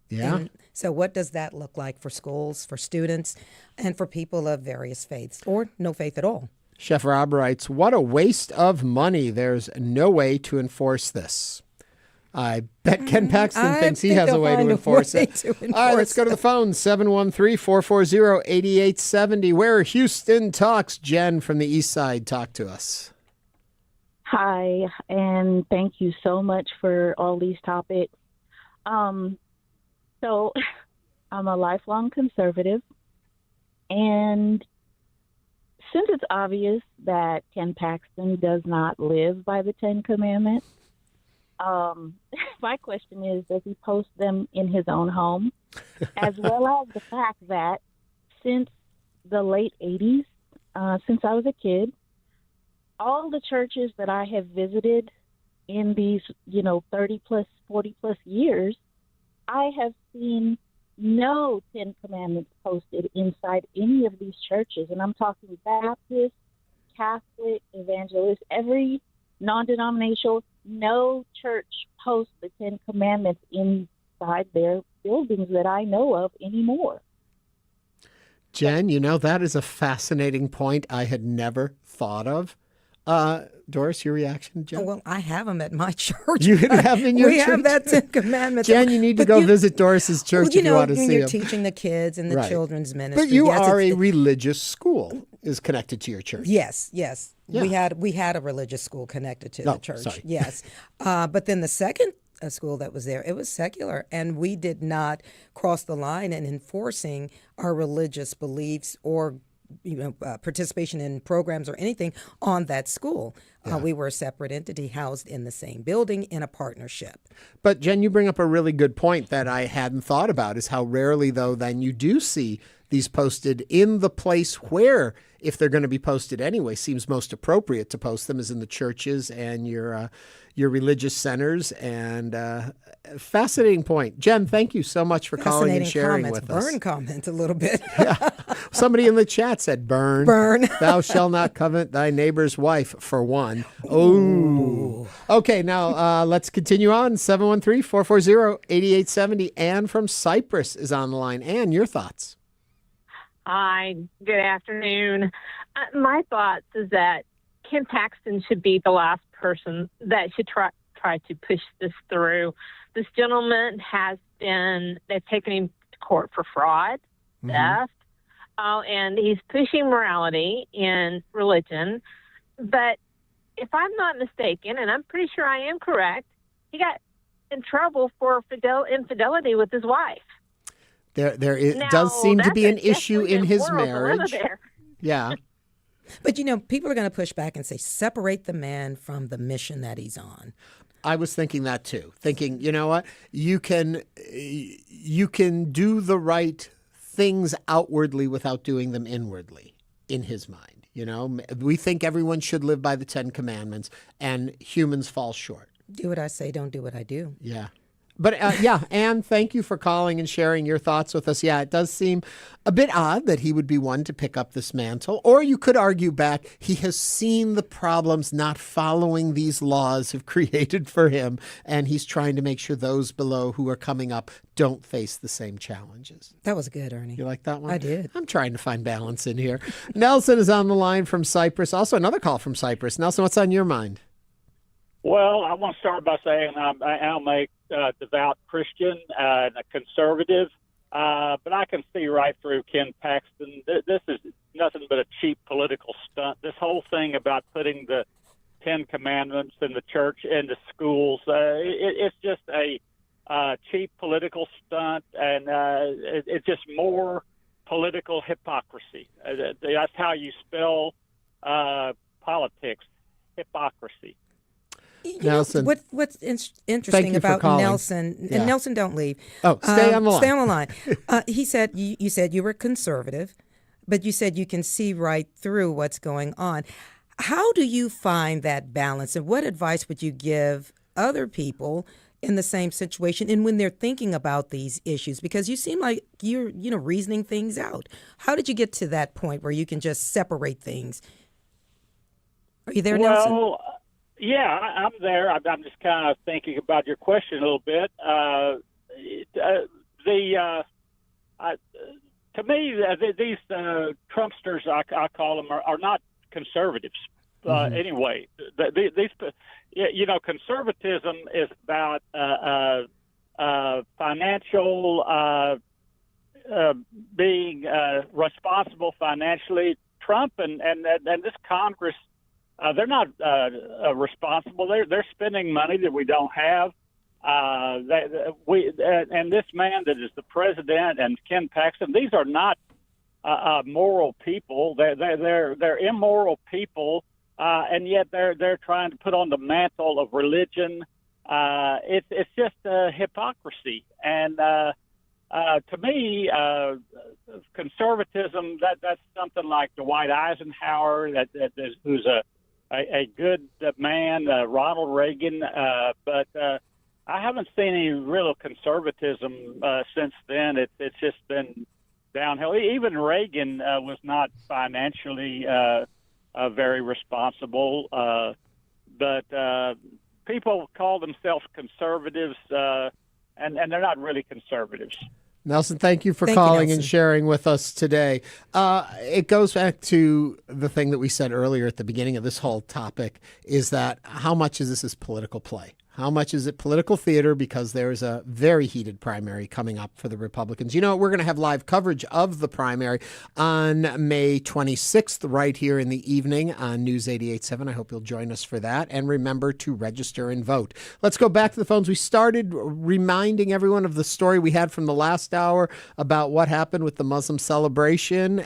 Yeah. And so what does that look like for schools, for students, and for people of various faiths or no faith at all? Chef Rob writes, what a waste of money. There's no way to enforce this. I bet Ken Paxton thinks he has a way to enforce it. All right, let's go to the phone, 713-440-8870. Where Houston talks. Jen from the East Side, talk to us. Hi, and thank you so much for all these topics. So I'm a lifelong conservative, and since it's obvious that Ken Paxton does not live by the Ten Commandments, my question is, does he post them in his own home? As well as the fact that since the late 80s, since I was a kid, all the churches that I have visited in these, 30 plus, 40 plus years, I have seen no Ten Commandments posted inside any of these churches. And I'm talking Baptist, Catholic, Evangelist, every non-denominational, no church posts the Ten Commandments inside their buildings that I know of anymore. Jen, that is a fascinating point I had never thought of. Doris, your reaction, Jen? Oh, well, I have them at my church. You have them in your church? We have that Ten Commandments. Jen, you need to go visit Doris's church if you want to see them. You're teaching the kids and the children's ministry. But you are a religious school is connected to your church. Yes. Yeah. We had a religious school connected to the church. Sorry. Yes. But then the second school that was there. It was secular, and we did not cross the line in enforcing our religious beliefs or participation in programs or anything on that school. Yeah. We were a separate entity housed in the same building in a partnership. But Jen, you bring up a really good point that I hadn't thought about, is how rarely, though, then you do see these posted in the place where, if they're going to be posted anyway, seems most appropriate to post them, is in the churches and your religious centers. And fascinating point. Jen, thank you so much for calling and sharing with us. Burn comment a little bit. Yeah. Somebody in the chat said, burn. Burn. Thou shalt not covet thy neighbor's wife, for one. Oh. Okay, now let's continue on. 713-440-8870. Ann from Cyprus is on the line. Ann, your thoughts? Hi, good afternoon. My thoughts is that Ken Paxton should be the last person that should try to push this through. This gentleman they've taken him to court for fraud, theft, and he's pushing morality and religion. But if I'm not mistaken, and I'm pretty sure I am correct, he got in trouble for infidelity with his wife. There does seem to be an issue in his world marriage. Yeah. But, people are going to push back and say, separate the man from the mission that he's on. I was thinking that too. Thinking, you know what? You can do the right things outwardly without doing them inwardly, in his mind. We think everyone should live by the 10 Commandments, and humans fall short. Do what I say, don't do what I do. Yeah. But Ann, thank you for calling and sharing your thoughts with us. Yeah, it does seem a bit odd that he would be one to pick up this mantle. Or you could argue back, he has seen the problems not following these laws have created for him, and he's trying to make sure those below who are coming up don't face the same challenges. That was good, Ernie. You like that one? I did. I'm trying to find balance in here. Nelson is on the line from Cyprus. Also another call from Cyprus. Nelson, what's on your mind? Well, I want to start by saying I'm a devout Christian and a conservative, but I can see right through Ken Paxton. This is nothing but a cheap political stunt. This whole thing about putting the 10 Commandments in the church into schools, it's just a cheap political stunt, and it's just more political hypocrisy. That's how you spell politics, hypocrisy. Nelson, what's interesting about Nelson, and Nelson, don't leave. Oh, stay on the line. Stay on the line. He said, you said you were conservative, but you said you can see right through what's going on. How do you find that balance, and what advice would you give other people in the same situation and when they're thinking about these issues? Because you seem like you're, reasoning things out. How did you get to that point where you can just separate things? Are you there, Nelson? Yeah, I'm there. I'm just kind of thinking about your question a little bit. To me, these Trumpsters, I call them, are not conservatives anyway. These, conservatism is about financial, being responsible financially. Trump and this Congress. They're not responsible. They're spending money that we don't have. And this man that is the president and Ken Paxton, these are not moral people. They're immoral people, and yet they're trying to put on the mantle of religion. It's just hypocrisy. And to me, conservatism that's something like Dwight Eisenhower, who's a good man, Ronald Reagan, but I haven't seen any real conservatism since then. It's just been downhill. Even Reagan was not financially very responsible, but people call themselves conservatives, and they're not really conservatives. Nelson, thank you for calling and sharing with us today. It goes back to the thing that we said earlier at the beginning of this whole topic, is that how much of this is political play? How much is it political theater? Because there's a very heated primary coming up for the Republicans. You know, we're going to have live coverage of the primary on May 26th right here in the evening on News 88.7. I hope you'll join us for that. And remember to register and vote. Let's go back to the phones. We started reminding everyone of the story we had from the last hour about what happened with the Muslim celebration.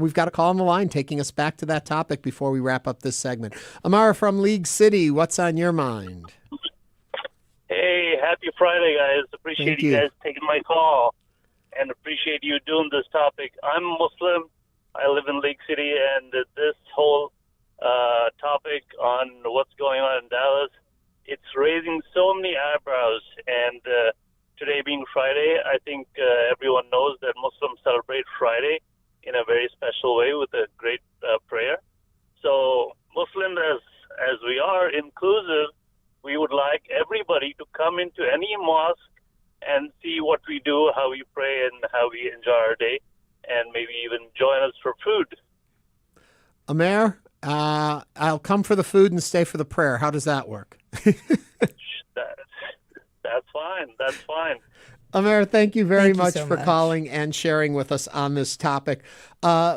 We've got a call on the line taking us back to that topic before we wrap up this segment. Amara from League City, what's on your mind? Hey, happy Friday, guys. Appreciate you guys taking my call and appreciate you doing this topic. I'm Muslim. I live in Lake City, and this whole topic on what's going on in Dallas, it's raising so many eyebrows. And today being Friday, I think everyone knows that Muslims celebrate Friday in a very special way with a great prayer. So Muslims, as we are inclusive, we would like everybody to come into any mosque and see what we do, how we pray, and how we enjoy our day, and maybe even join us for food. Amer, I'll come for the food and stay for the prayer. How does that work? That's fine. That's fine. Amer, thank you very much so for much. calling and sharing with us on this topic.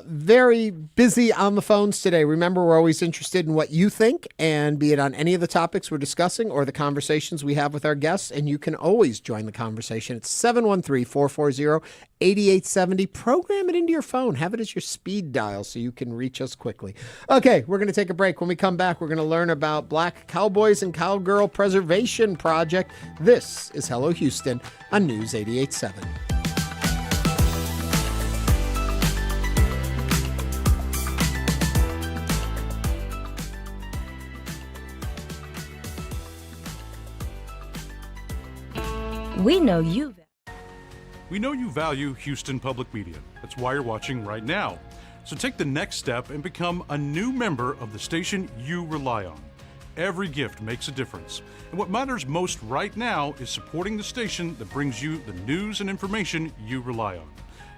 Very busy on the phones today. Remember, we're always interested in what you think, and be it on any of the topics we're discussing or the conversations we have with our guests, and you can always join the conversation. It's 713-440-8870. Program it into your phone. Have it as your speed dial so you can reach us quickly. Okay, we're going to take a break. When we come back, we're going to learn about Black Cowboys and Cowgirl Preservation Project. This is Hello Houston on News 88.7. We know you. We know you value Houston Public Media. That's why you're watching right now. So take the next step and become a new member of the station you rely on. Every gift makes a difference. And what matters most right now is supporting the station that brings you the news and information you rely on.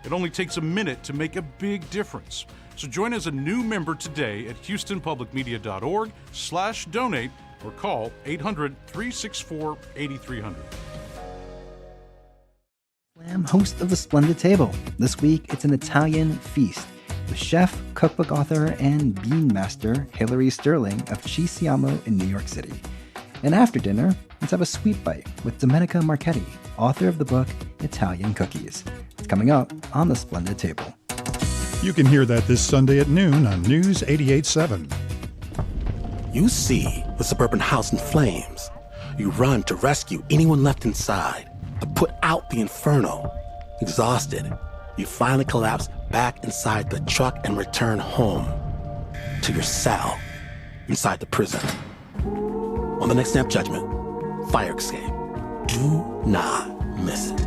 It only takes a minute to make a big difference. So join as a new member today at houstonpublicmedia.org/donate or call 800-364-8300. Host of The Splendid Table. This week, it's an Italian feast with chef, cookbook author, and bean master Hilary Sterling of Ci Siamo in New York City. And after dinner, let's have a sweet bite with Domenica Marchetti, author of the book Italian Cookies. It's coming up on The Splendid Table. You can hear that this Sunday at noon on News 88.7. You see the suburban house in flames. You run to rescue anyone left inside, to put out the inferno. Exhausted, you finally collapse back inside the truck and return home to your cell inside the prison. On the next Snap Judgment, Fire Escape. Do not miss it.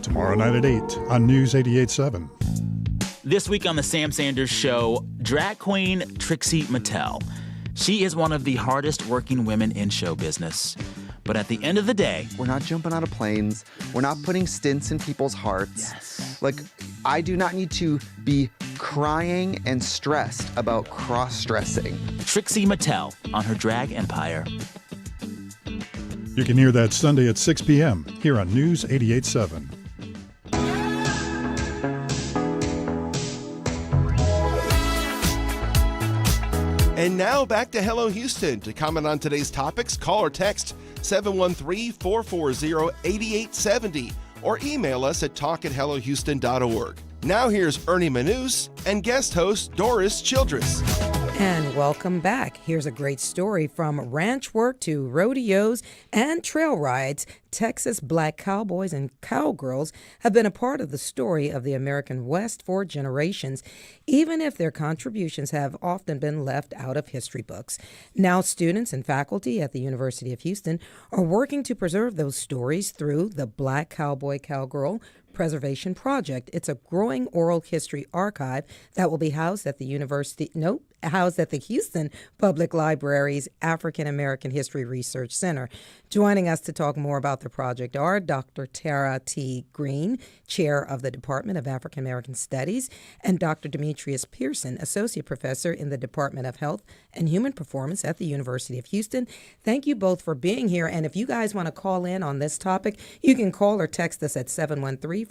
Tomorrow night at 8 on News 88.7. This week on The Sam Sanders Show, drag queen Trixie Mattel. She is one of the hardest working women in show business. But at the end of the day, we're not jumping out of planes. We're not putting stints in people's hearts. Yes. Like, I do not need to be crying and stressed about cross-dressing. Trixie Mattel on her drag empire. You can hear that Sunday at 6 p.m. here on News 88.7. And now back to Hello Houston. To comment on today's topics, call or text 713-440-8870 or email us at talk@hellohouston.org. Now here's Ernie Manouse and guest host Doris Childress. And welcome back. Here's a great story from ranch work to rodeos and trail rides. Texas Black Cowboys and Cowgirls have been a part of the story of the American West for generations, even if their contributions have often been left out of history books. Now students and faculty at the University of Houston are working to preserve those stories through the Black Cowboy Cowgirl Preservation Project. It's a growing oral history archive that will be housed at the Houston Public Library's African American History Research Center. Joining us to talk more about the project are Dr. Tara T. Green, Chair of the Department of African American Studies, and Dr. Demetrius Pearson, Associate Professor in the Department of Health and Human Performance at the University of Houston. Thank you both for being here. And if you guys want to call in on this topic, you can call or text us at 713-440-8870.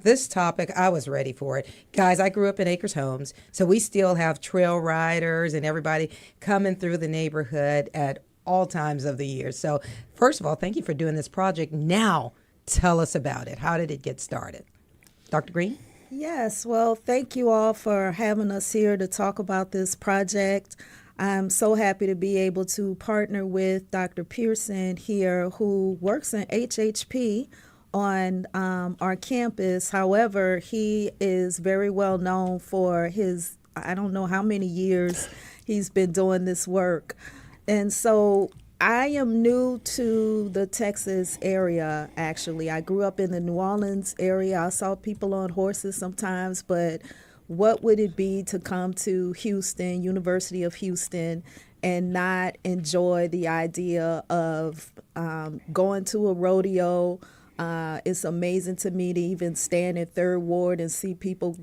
This topic, I was ready for it. Guys, I grew up in Acres Homes, so we still have trail riders and everybody coming through the neighborhood at all times of the year. So first of all, thank you for doing this project. Now, tell us about it. How did it get started? Dr. Green? Yes, well, thank you all for having us here to talk about this project. I'm so happy to be able to partner with Dr. Pearson here, who works in HHP on our campus. However, he is very well known for his, I don't know how many years he's been doing this work. And so I am new to the Texas area, actually. I grew up in the New Orleans area. I saw people on horses sometimes, but what would it be to come to Houston, University of Houston, and not enjoy the idea of going to a rodeo? It's amazing to me to even stand in Third Ward and see people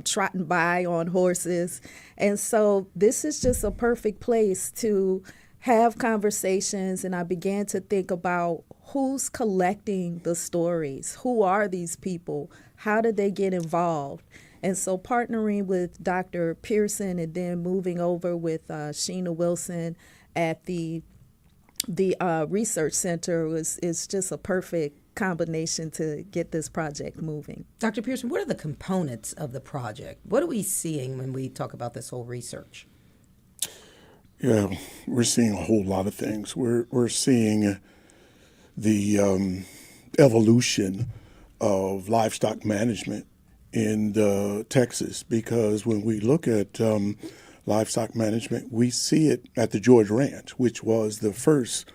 trotting by on horses. And so this is just a perfect place to have conversations, and I began to think about who's collecting the stories. Who are these people? How did they get involved? And so partnering with Dr. Pearson and then moving over with Sheena Wilson at the research center is just a perfect combination to get this project moving. Dr. Pearson, what are the components of the project? What are we seeing when we talk about this whole research? Yeah, we're seeing a whole lot of things. We're seeing the evolution of livestock management in Texas, because when we look at livestock management, we see it at the George Ranch, which was the first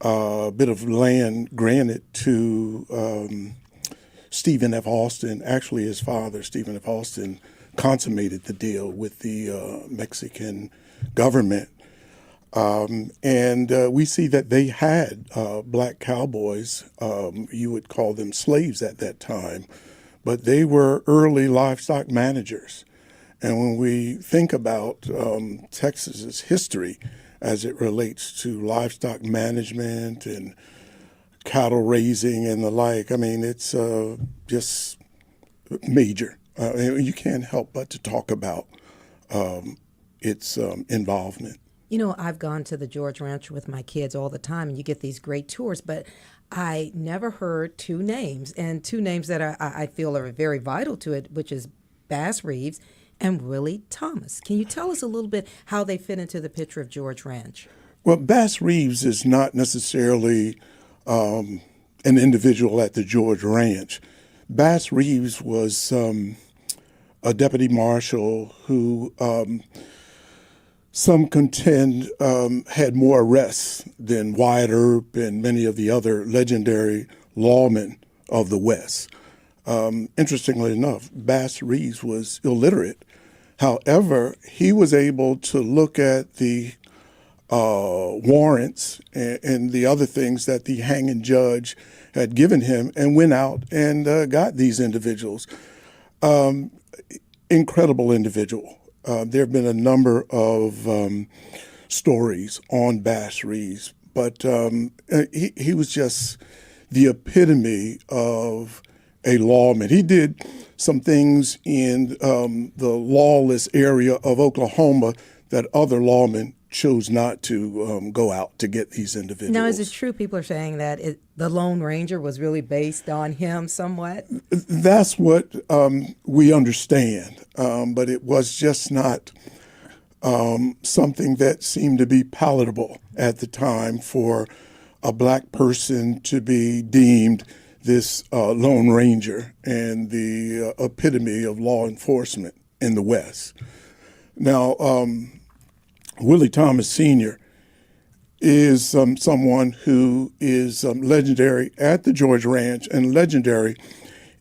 bit of land granted to Stephen F. Austin. Actually, his father, Stephen F. Austin, consummated the deal with the Mexican government. And we see that they had black cowboys. You would call them slaves at that time, but they were early livestock managers. And when we think about Texas's history as it relates to livestock management and cattle raising and the like, I mean, it's just major. You can't help but to talk about its involvement. You know, I've gone to the George Ranch with my kids all the time, and you get these great tours, but I never heard two names that I feel are very vital to it, which is Bass Reeves and Willie Thomas. Can you tell us a little bit how they fit into the picture of George Ranch? Well, Bass Reeves is not necessarily an individual at the George Ranch. Bass Reeves was a deputy marshal who some contend had more arrests than Wyatt Earp and many of the other legendary lawmen of the West. Interestingly enough, Bass Reeves was illiterate. However, he was able to look at the warrants and the other things that the hanging judge had given him and went out and got these individuals. Incredible individual. There have been a number of stories on Bass Reeves, but he was just the epitome of a lawman. He did some things in the lawless area of Oklahoma that other lawmen chose not to go out to get these individuals. Now, is it true people are saying that the Lone Ranger was really based on him somewhat? That's what we understand, but it was just not something that seemed to be palatable at the time for a black person to be deemed this Lone Ranger and the epitome of law enforcement in the West. Now, Willie Thomas Sr., is someone who is legendary at the George Ranch and legendary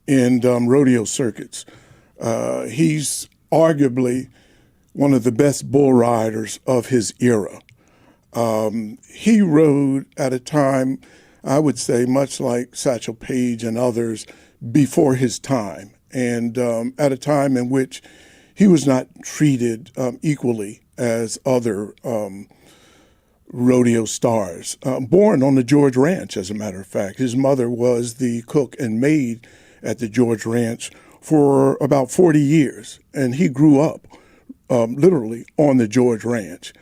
in rodeo circuits. He's arguably one of the best bull riders of his era. He rode at a time, I would say, much like Satchel Paige and others, before his time, and at a time in which he was not treated equally as other rodeo stars. Born on the George Ranch, as a matter of fact. His mother was the cook and maid at the George Ranch for about 40 years, and he grew up literally on the George Ranch.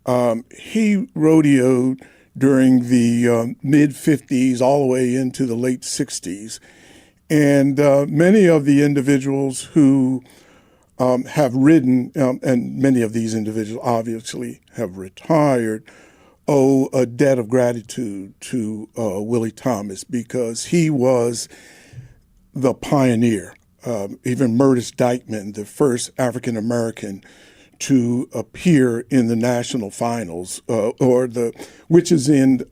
He rodeoed during the mid-50s all the way into the late 60s. And many of the individuals who have ridden, and many of these individuals obviously have retired, owe a debt of gratitude to Willie Thomas, because he was the pioneer. Even Murtis Dykeman, the first African-American to appear in the national finals, which is in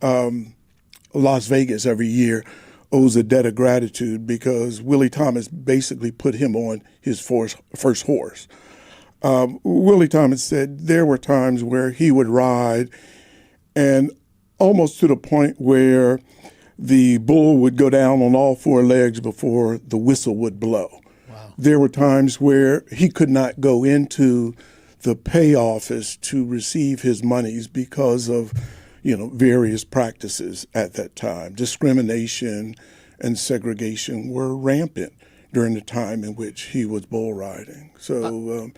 Las Vegas every year, owes a debt of gratitude because Willie Thomas basically put him on his first horse. Willie Thomas said there were times where he would ride and almost to the point where the bull would go down on all four legs before the whistle would blow. Wow. There were times where he could not go into the pay office to receive his monies because of, various practices at that time. Discrimination and segregation were rampant during the time in which he was bull riding. So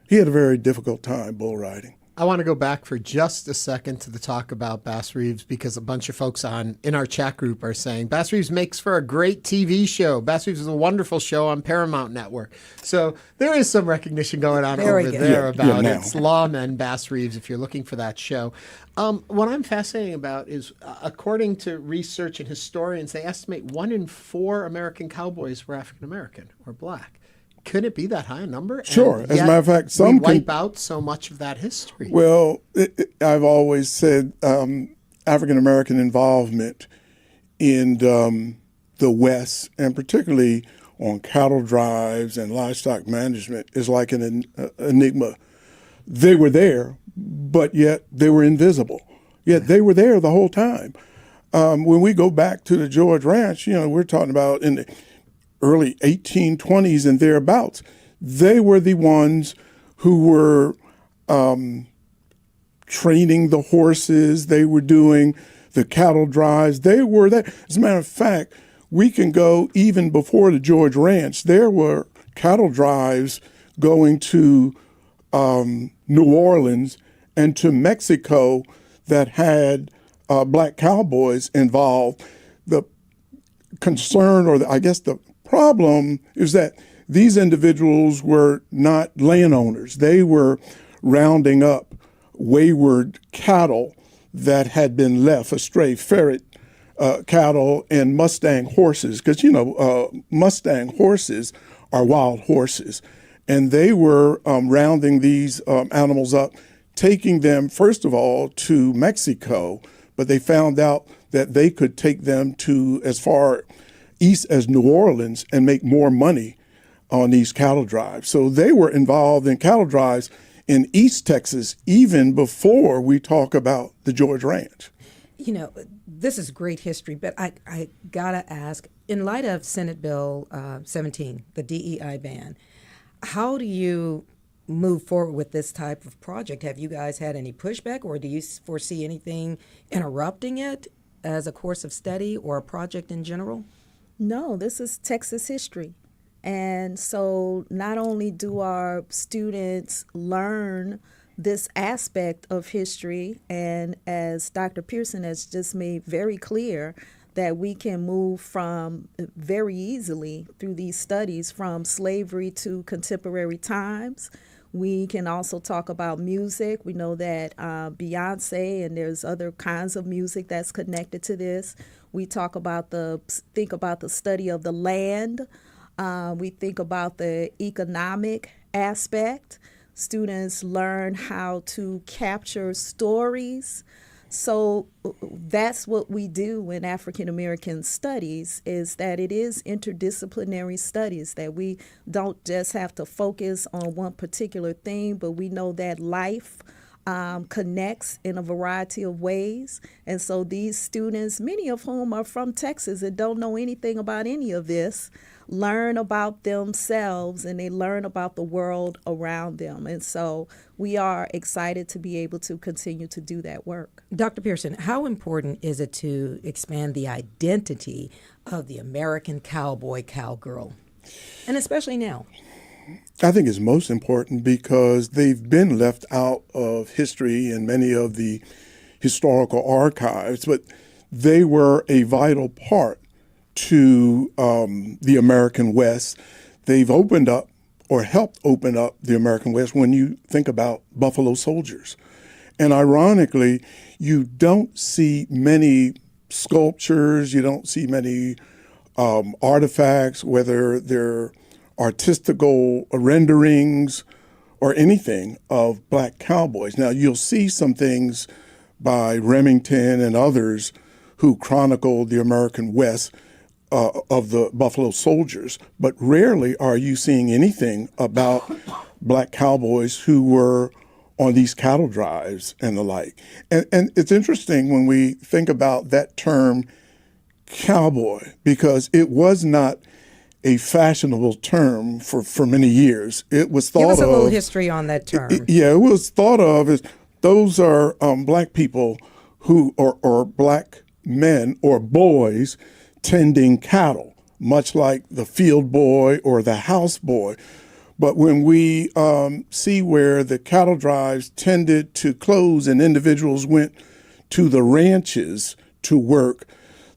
he had a very difficult time bull riding. I want to go back for just a second to the talk about Bass Reeves, because a bunch of folks in our chat group are saying Bass Reeves makes for a great TV show. Bass Reeves is a wonderful show on Paramount Network. So there is some recognition going on over there about its lawman, Bass Reeves, if you're looking for that show. What I'm fascinated about is, according to research and historians, they estimate 1 in 4 American cowboys were African American or black. Could it be that high a number? Sure. As a matter of fact, some wipe out so much of that history. Well, I've always said African American involvement in the West, and particularly on cattle drives and livestock management, is like an enigma. They were there, but yet they were invisible. Yet they were there the whole time. When we go back to the George Ranch, we're talking about in the early 1820s and thereabouts, they were the ones who were training the horses. They were doing the cattle drives. They were there. As a matter of fact, we can go even before the George Ranch. There were cattle drives going to New Orleans and to Mexico that had black cowboys involved. The concern, or I guess the problem, is that these individuals were not landowners. They were rounding up wayward cattle that had been left astray, ferret cattle and Mustang horses, because, Mustang horses are wild horses. And they were rounding these animals up, taking them, first of all, to Mexico, but they found out that they could take them to as far east as New Orleans and make more money on these cattle drives. So they were involved in cattle drives in East Texas even before we talk about the George Ranch. This is great history, but I gotta ask, in light of Senate Bill 17, the DEI ban, how do you move forward with this type of project? Have you guys had any pushback, or do you foresee anything interrupting it as a course of study or a project in general? No, this is Texas history. And so not only do our students learn this aspect of history, and as Dr. Pearson has just made very clear, that we can move from very easily through these studies from slavery to contemporary times. We can also talk about music. We know that Beyonce, and there's other kinds of music that's connected to this. We think about the study of the land. We think about the economic aspect. Students learn how to capture stories So that's what we do in African American studies, is that it is interdisciplinary studies, that we don't just have to focus on one particular thing, but we know that life connects in a variety of ways. And so these students, many of whom are from Texas and don't know anything about any of this, learn about themselves and they learn about the world around them. And so we are excited to be able to continue to do that work. Dr. Pearson, how important is it to expand the identity of the American cowboy, cowgirl, and especially now? I think it's most important because they've been left out of history in many of the historical archives, but they were a vital part to the American West. They've opened up or helped open up the American West when you think about Buffalo Soldiers. And ironically, you don't see many sculptures, you don't see many artifacts, whether they're artistical renderings or anything of black cowboys. Now, you'll see some things by Remington and others who chronicled the American West of the Buffalo Soldiers, but rarely are you seeing anything about black cowboys who were on these cattle drives and the like. And it's interesting when we think about that term cowboy, because it was not a fashionable term for many years. It was thought of— Give us a little history on that term. It was thought of as those are black people who or black men or boys tending cattle, much like the field boy or the house boy. But when we see where the cattle drives tended to close and individuals went to the ranches to work,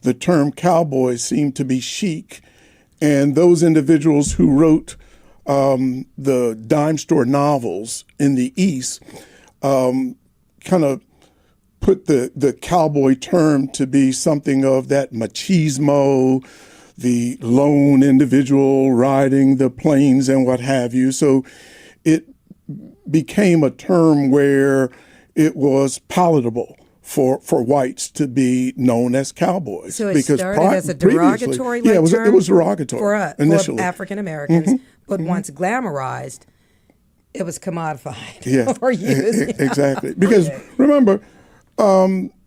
the term cowboy seemed to be chic. And those individuals who wrote the dime store novels in the East kind of put the cowboy term to be something of that machismo, the lone individual riding the plains and what have you. So it became a term where it was palatable for whites to be known as cowboys. So it started as a derogatory term? Yeah, it was derogatory initially. For African Americans, but once glamorized, it was commodified or used. Exactly. Because remember,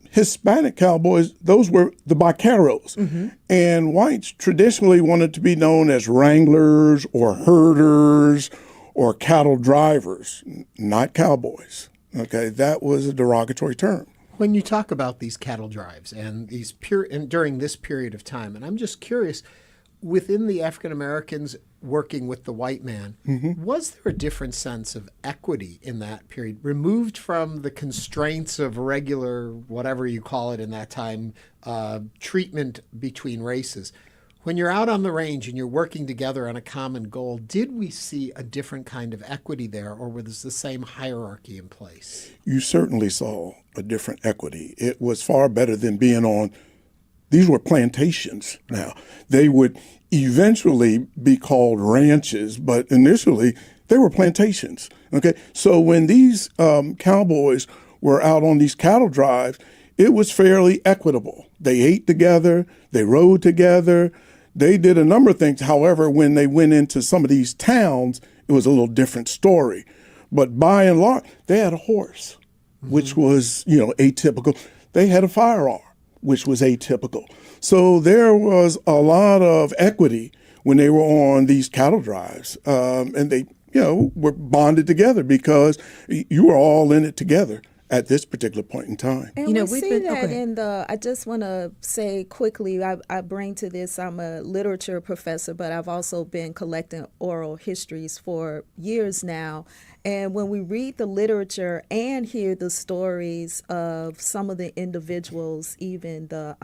Hispanic cowboys, those were the vaqueros. And whites traditionally wanted to be known as wranglers or herders or cattle drivers, not cowboys. Okay, that was a derogatory term. When you talk about these cattle drives and these during this period of time, and I'm just curious, within the African Americans working with the white man, was there a different sense of equity in that period, removed from the constraints of regular, whatever you call it in that time, treatment between races? When you're out on the range and you're working together on a common goal, did we see a different kind of equity there, or was the same hierarchy in place? You certainly saw a different equity. It was far better than being on— these were plantations now. They would eventually be called ranches, but initially they were plantations. Okay, so when these cowboys were out on these cattle drives, it was fairly equitable. They ate together, they rode together, they did a number of things. However, when they went into some of these towns, it was a little different story. But by and large, they had a horse, which was, atypical. They had a firearm, which was atypical. So there was a lot of equity when they were on these cattle drives. And they, were bonded together because you were all in it together at this particular point in time. And we see that in the— I just want to say quickly, I bring to this, I'm a literature professor, but I've also been collecting oral histories for years now. And when we read the literature and hear the stories of some of the individuals, even the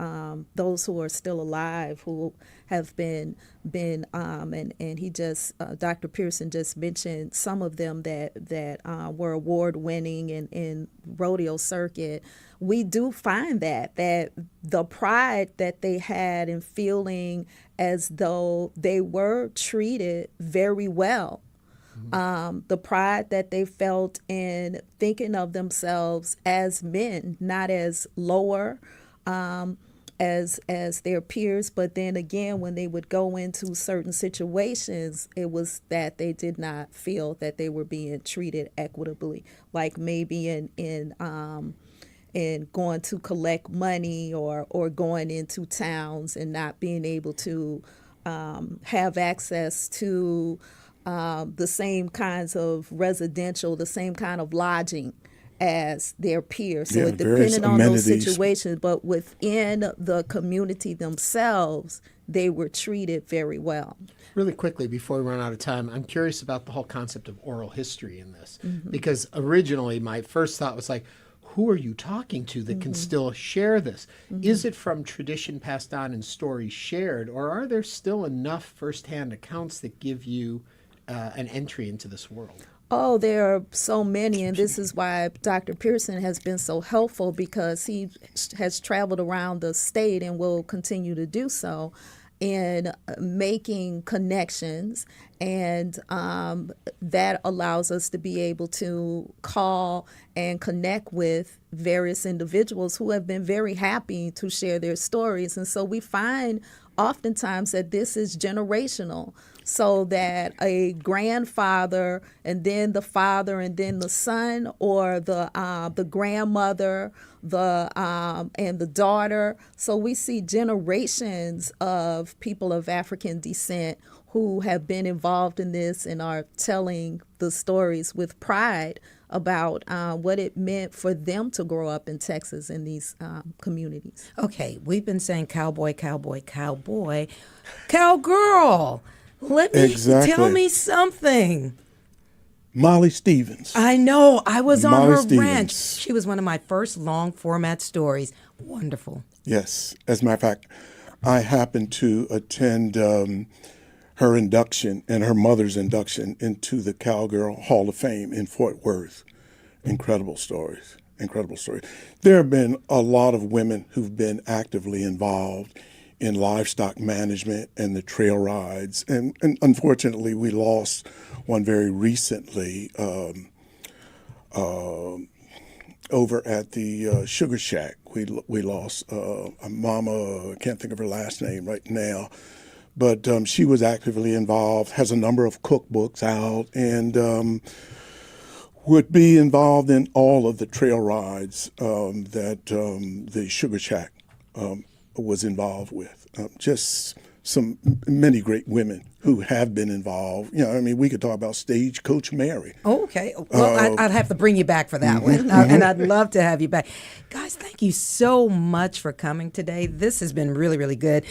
those who are still alive, who have been and he just Dr. Pearson just mentioned some of them that were award winning in rodeo circuit. We do find that the pride that they had in feeling as though they were treated very well the pride that they felt in thinking of themselves as men, not as lower as their peers. But then again, when they would go into certain situations, it was that they did not feel that they were being treated equitably, like maybe in going to collect money or going into towns and not being able to have access to the same kinds of residential, the same kind of lodging as their peers. So it depended on those situations, but within the community themselves, they were treated very well. Really quickly, before we run out of time, I'm curious about the whole concept of oral history in this, because originally my first thought was like, who are you talking to that can still share this? Is it from tradition passed on and stories shared, or are there still enough firsthand accounts that give you an entry into this world? Oh, there are so many, and this is why Dr. Pearson has been so helpful, because he has traveled around the state and will continue to do so in making connections, and that allows us to be able to call and connect with various individuals who have been very happy to share their stories. And so we find oftentimes that this is generational, so that a grandfather and then the father and then the son, or the grandmother, and the daughter. So we see generations of people of African descent who have been involved in this and are telling the stories with pride about what it meant for them to grow up in Texas in these communities. Okay, we've been saying cowboy, cowboy, cowboy, cowgirl. Let me tell me something. Molly Stevens. I know. I was on her Stevens. ranch. She was one of my first long format stories. Wonderful. Yes. As a matter of fact, I happened to attend her induction and her mother's induction into the Cowgirl Hall of Fame in Fort Worth. Incredible stories. Incredible stories. There have been a lot of women who've been actively involved in livestock management and the trail rides. And unfortunately, we lost one very recently over at the Sugar Shack. We lost a mama, I can't think of her last name right now, but she was actively involved, has a number of cookbooks out, and would be involved in all of the trail rides that the Sugar Shack was involved with. Just many great women who have been involved. You know, I mean, we could talk about Stagecoach Mary. Oh, okay. Well, I'd have to bring you back for that one, and I'd love to have you back. Guys, thank you so much for coming today. This has been really, really good.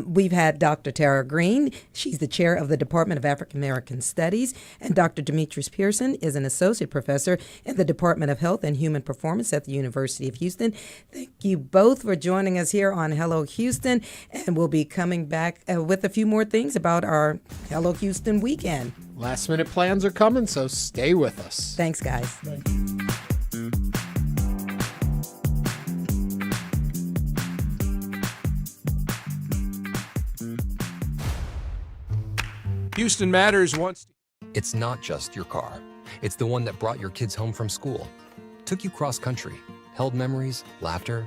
We've had Dr. Tara Green. She's the chair of the Department of African American Studies, and Dr. Demetrius Pearson is an associate professor in the Department of Health and Human Performance at the University of Houston. Thank you both for joining us here on Hello Houston, and we'll be coming back with a few more things about our Hello Houston weekend. Last minute plans are coming, so stay with us. Thanks, guys. Houston Matters wants... It's not just your car. It's the one that brought your kids home from school, took you cross-country, held memories, laughter,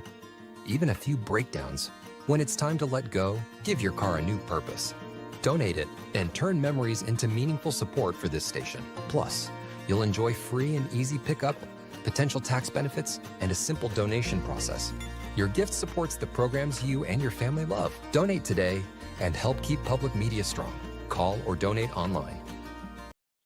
even a few breakdowns. When it's time to let go, give your car a new purpose. Donate it and turn memories into meaningful support for this station. Plus, you'll enjoy free and easy pickup, potential tax benefits, and a simple donation process. Your gift supports the programs you and your family love. Donate today and help keep public media strong. Call or donate online.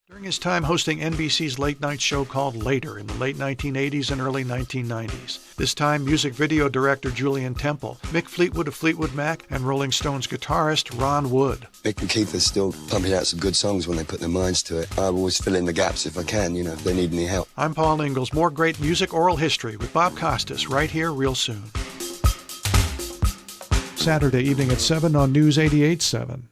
During his time hosting NBC's late-night show called Later in the late 1980s and early 1990s. This time, music video director Julian Temple, Mick Fleetwood of Fleetwood Mac, and Rolling Stones guitarist Ron Wood. Mick and Keith are still pumping out some good songs when they put their minds to it. I always fill in the gaps if I can, if they need any help. I'm Paul Ingalls. More great music oral history with Bob Costas right here real soon. Saturday evening at 7 on News 88.7.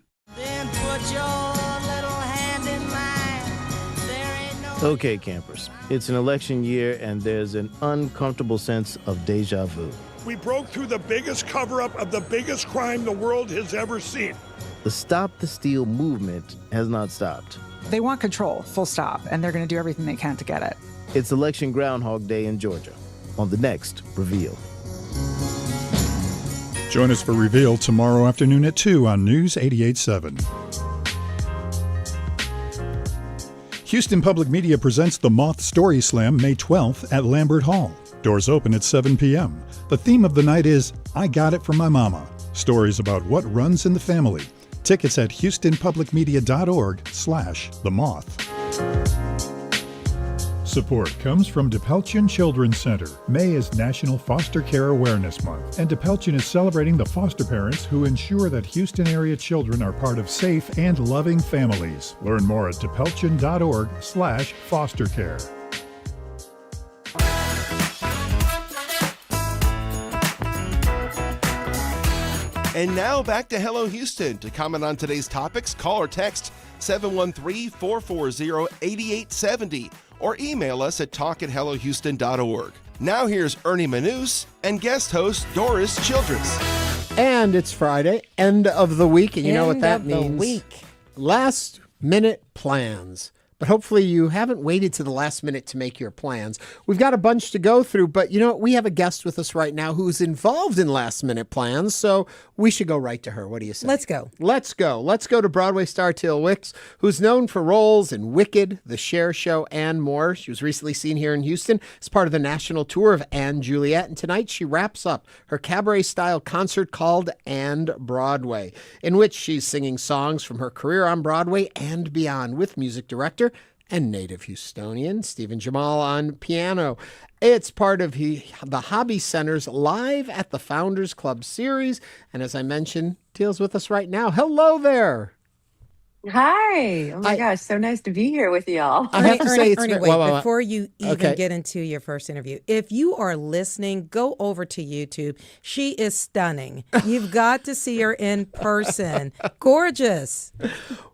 Okay, campers, it's an election year and there's an uncomfortable sense of deja vu. We broke through the biggest cover-up of the biggest crime the world has ever seen. The Stop the Steal movement has not stopped. They want control, full stop, and they're going to do everything they can to get it. It's Election Groundhog Day in Georgia on the next Reveal. Join us for Reveal tomorrow afternoon at 2 on News 88.7. Houston Public Media presents the Moth Story Slam May 12th at Lambert Hall. Doors open at 7 p.m. The theme of the night is I Got It From My Mama. Stories about what runs in the family. Tickets at houstonpublicmedia.org/themoth. Support comes from DePelchin Children's Center. May is National Foster Care Awareness Month, and DePelchin is celebrating the foster parents who ensure that Houston area children are part of safe and loving families. Learn more at depelchin.org/fostercare. And now back to Hello Houston. To comment on today's topics, call or text 713-440-8870 or email us at talk@hellohouston.org. Now here's Ernie Manouse and guest host Doris Childress. And it's Friday, end of the week, and you know what that means. End of the week. Last minute plans. But hopefully you haven't waited to the last minute to make your plans. We've got a bunch to go through, but you know what? We have a guest with us right now who's involved in last minute plans, so we should go right to her. What do you say? Let's go. Let's go. Let's go to Broadway star Teal Wicks, who's known for roles in Wicked, The Cher Show, and more. She was recently seen here in Houston as part of the national tour of And Juliet, and tonight she wraps up her cabaret-style concert called And Broadway, in which she's singing songs from her career on Broadway and beyond with music director and native Houstonian Stephen Jamal on piano. It's part of the Hobby Center's Live at the Founders Club series. And as I mentioned, Teal's with us right now. Hello there. Hi. Oh my gosh, so nice to be here with y'all. I have to say it's Ernie, wait, before you even get into your first interview, if you are listening, go over to YouTube. She is stunning. You've got to see her in person. Gorgeous.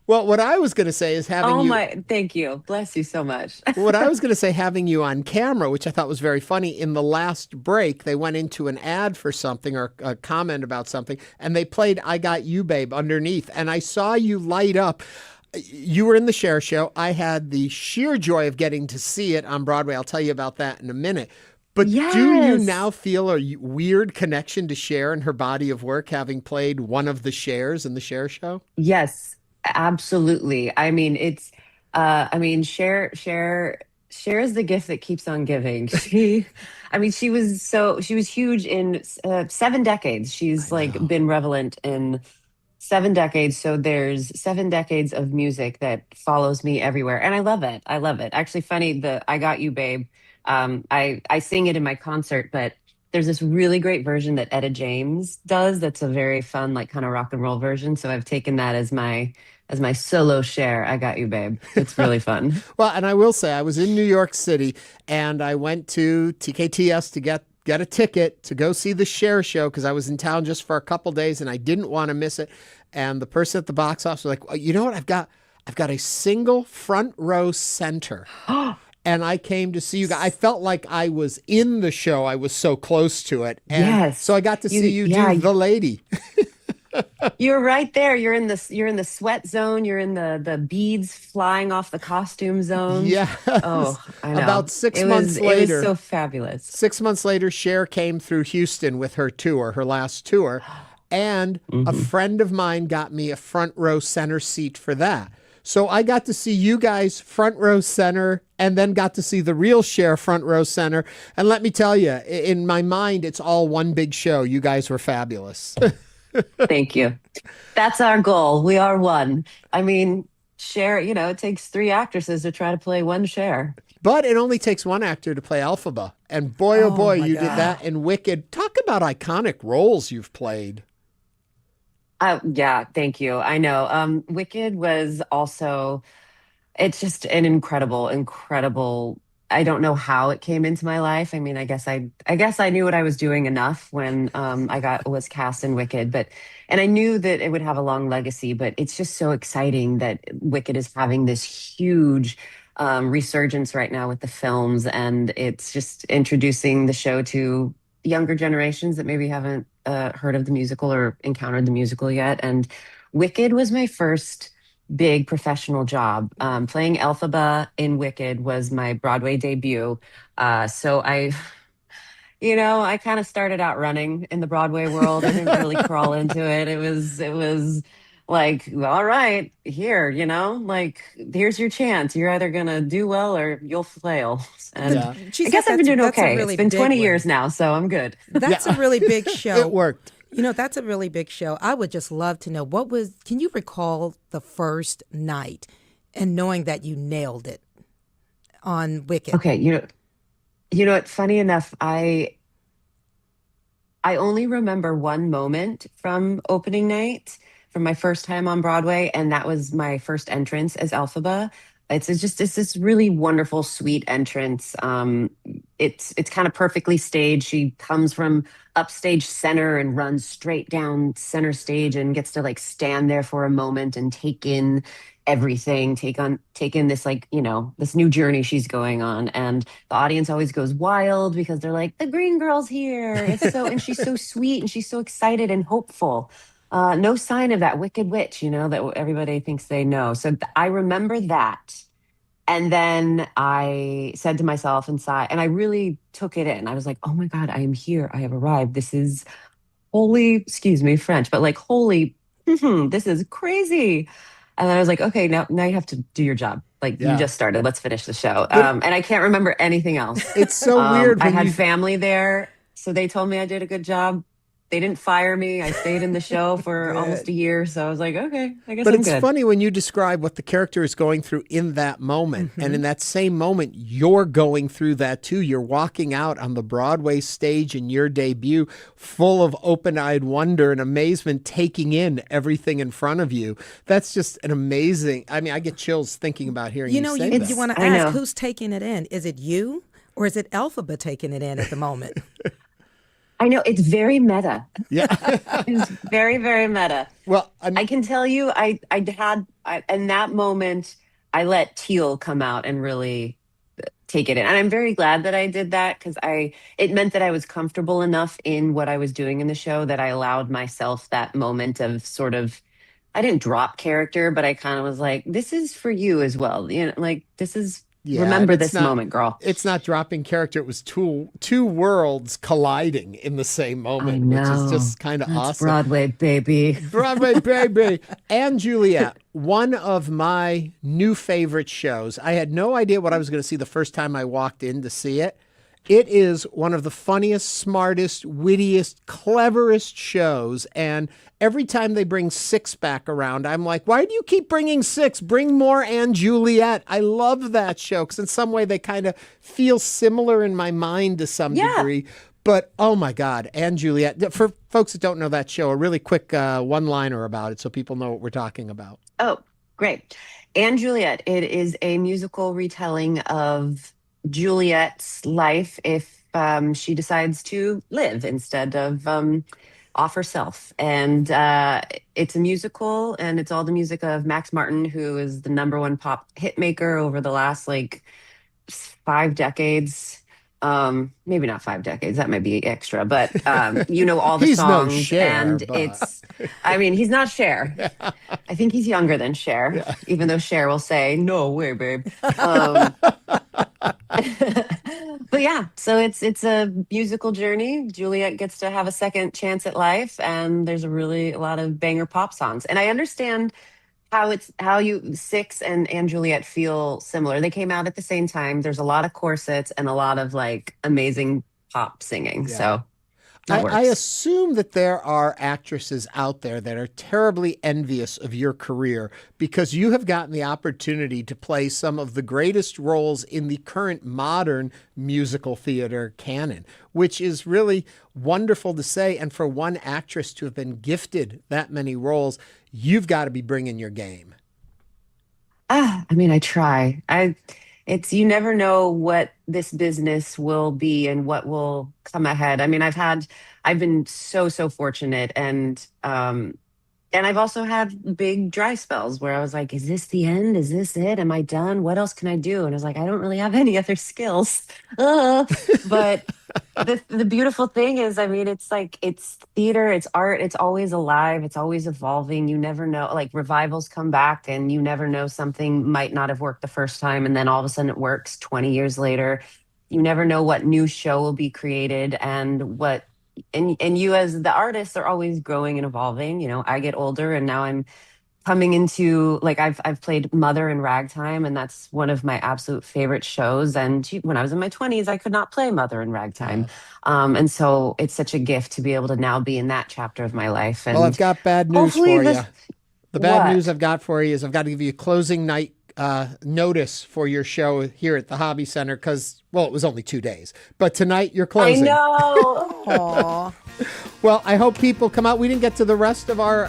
Well, what I was going to say is having thank you. Bless you so much. What I was going to say, having you on camera, which I thought was very funny. In the last break, they went into an ad for something or a comment about something, and they played I Got You, Babe underneath. And I saw you light up. You were in the Cher Show. I had the sheer joy of getting to see it on Broadway. I'll tell you about that in a minute. But do you now feel a weird connection to Cher and her body of work, having played one of the Chers in the Cher Show? Yes. Absolutely. I mean, it's, Cher is the gift that keeps on giving. She was huge in 7 decades. She's been relevant in 7 decades. So there's 7 decades of music that follows me everywhere. And I love it. Actually, funny, the I Got You, Babe. I sing it in my concert, but there's this really great version that Etta James does. That's a very fun, kind of rock and roll version. So I've taken that as my solo Cher. I Got You, Babe. It's really fun. Well, and I will say I was in New York City and I went to TKTS to get a ticket to go see the Cher Show because I was in town just for a couple days and I didn't want to miss it. And the person at the box office was like, well, you know what? I've got a single front row center. And I came to see you guys. I felt like I was in the show. I was so close to it. And yes. So I got to see you do the lady. You're right there. You're in the sweat zone. You're in the beads flying off the costume zone. Yeah. Oh, I know. About 6 months later. It was so fabulous. 6 months later, Cher came through Houston with her tour, her last tour. And a friend of mine got me a front row center seat for that. So I got to see you guys front row center and then got to see the real Cher front row center. And let me tell you, in my mind, it's all one big show. You guys were fabulous. Thank you. That's our goal. We are one. I mean, Cher, it takes 3 actresses to try to play one Cher. But it only takes one actor to play Elphaba. And boy, oh boy, you did that in Wicked. Talk about iconic roles you've played. Yeah, thank you. I know. Wicked was also, it's just an incredible, I don't know how it came into my life. I mean, I guess I knew what I was doing enough when I was cast in Wicked, and I knew that it would have a long legacy, but it's just so exciting that Wicked is having this huge resurgence right now with the films, and it's just introducing the show to younger generations that maybe haven't heard of the musical or encountered the musical yet. And Wicked was my first big professional job. Playing Elphaba in Wicked was my Broadway debut. So I kind of started out running in the Broadway world. I didn't really crawl into it. It was like, all right, here, like, here's your chance. You're either gonna do well or you'll flail. And Yeah. I guess I've been doing okay. Really, it's been 20 years now, so I'm good. That's a really big show. It worked. That's a really big show. I would just love to know can you recall the first night and knowing that you nailed it on Wicked? Okay, you know what? Funny enough, I only remember one moment from opening night, from my first time on Broadway, and that was my first entrance as Elphaba. It's this really wonderful, sweet entrance. It's kind of perfectly staged. She comes from upstage center and runs straight down center stage and gets to like stand there for a moment and take in everything, take in this, like, this new journey she's going on. And the audience always goes wild because they're like, the green girl's here. And she's so sweet and she's so excited and hopeful. No sign of that wicked witch, that everybody thinks they know. So I remember that. And then I said to myself inside, and I really took it in. I was like, oh my God, I am here. I have arrived. This is holy, excuse me, French, but like, holy, this is crazy. And then I was like, okay, now you have to do your job. Like, you just started. Let's finish the show. And I can't remember anything else. It's so weird. I had family there, so they told me I did a good job. They didn't fire me. I stayed in the show for almost a year. So I was like, okay, I guess I'm good. But it's funny when you describe what the character is going through in that moment. And in that same moment, you're going through that too. You're walking out on the Broadway stage in your debut full of open-eyed wonder and amazement, taking in everything in front of you. That's just an amazing, I get chills thinking about hearing you say that. You want to ask who's taking it in. Is it you or is it Elphaba taking it in at the moment? I know, it's very meta. Yeah. It's very, very meta. Well, I can tell you, in that moment, I let Teal come out and really take it in. And I'm very glad that I did that because it meant that I was comfortable enough in what I was doing in the show that I allowed myself that moment of sort of, I didn't drop character, but I kind of was like, this is for you as well. Like, this is, remember this moment, girl. It's not dropping character. It was two worlds colliding in the same moment, which is just kind of awesome. Broadway, baby. Broadway, baby. And Juliet, one of my new favorite shows. I had no idea what I was going to see the first time I walked in to see it. It is one of the funniest, smartest, wittiest, cleverest shows. And every time they bring Six back around, I'm like, why do you keep bringing Six? Bring more and Juliet. I love that show because in some way they kind of feel similar in my mind to some degree. But, oh my God, and Juliet. For folks that don't know that show, a really quick one-liner about it so people know what we're talking about. Oh, great. And Juliet, it is a musical retelling of Juliet's life if she decides to live instead of off herself. And it's a musical, and it's all the music of Max Martin, who is the #1 pop hit maker over the last 5 decades. Maybe not 5 decades, that might be extra, but all the he's songs. No Cher, and but... it's he's not Cher. I think he's younger than Cher, even though Cher will say, no way, babe. But yeah, so it's a musical journey. Juliet gets to have a second chance at life, and there's a lot of banger pop songs. And I understand how Six and Juliet feel similar. They came out at the same time. There's a lot of corsets and a lot of amazing pop singing. Yeah. So I assume that there are actresses out there that are terribly envious of your career because you have gotten the opportunity to play some of the greatest roles in the current modern musical theater canon, which is really wonderful to say. And for one actress to have been gifted that many roles, you've got to be bringing your game. I try. You never know what this business will be and what will come ahead. I've been so fortunate, and I've also had big dry spells where I was like, is this the end? Is this it? Am I done? What else can I do? And I was like, I don't really have any other skills. But the beautiful thing is, I mean, it's like, it's theater, it's art, it's always alive, it's always evolving. You never know, like revivals come back and you never know, something might not have worked the first time and then all of a sudden it works 20 years later. You never know what new show will be created and you as the artists are always growing and evolving. You know, I get older and now I'm coming into, like, I've played Mother in Ragtime, and that's one of my absolute favorite shows. And when I was in my 20s, I could not play Mother in Ragtime. And so it's such a gift to be able to now be in that chapter of my life. And well, I've got bad news for you. The bad What? news I've got for you is I've got to give you a closing night notice for your show here at the Hobby Center because, well, it was only 2 days. But tonight you're closing. I know. Aw. Well, I hope people come out. We didn't get to the rest of our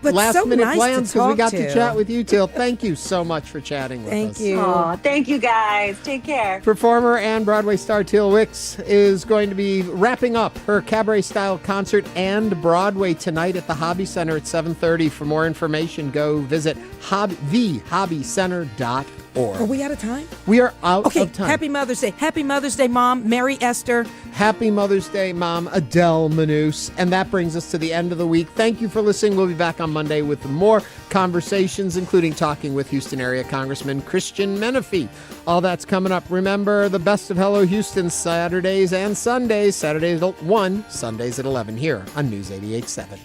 But last so minute nice plans to because we talk got to to. chat with you, Teal. Thank you so much for chatting with us. Thank you. Aw, thank you guys. Take care. Performer and Broadway star Teal Wicks is going to be wrapping up her cabaret-style concert and Broadway tonight at the Hobby Center at 7:30. For more information, go visit thehobbycenter.org. Are we out of time? We are out Okay, of time. Happy Mother's Day. Happy Mother's Day, Mom. Mary Esther. Happy Mother's Day, Mom, Adele Manouse. And that brings us to the end of the week. Thank you for listening. We'll be back on Monday with more conversations, including talking with Houston area Congressman Christian Menefee. All that's coming up. Remember the best of Hello Houston Saturdays and Sundays. Saturdays at 1, Sundays at 11 here on News 88.7.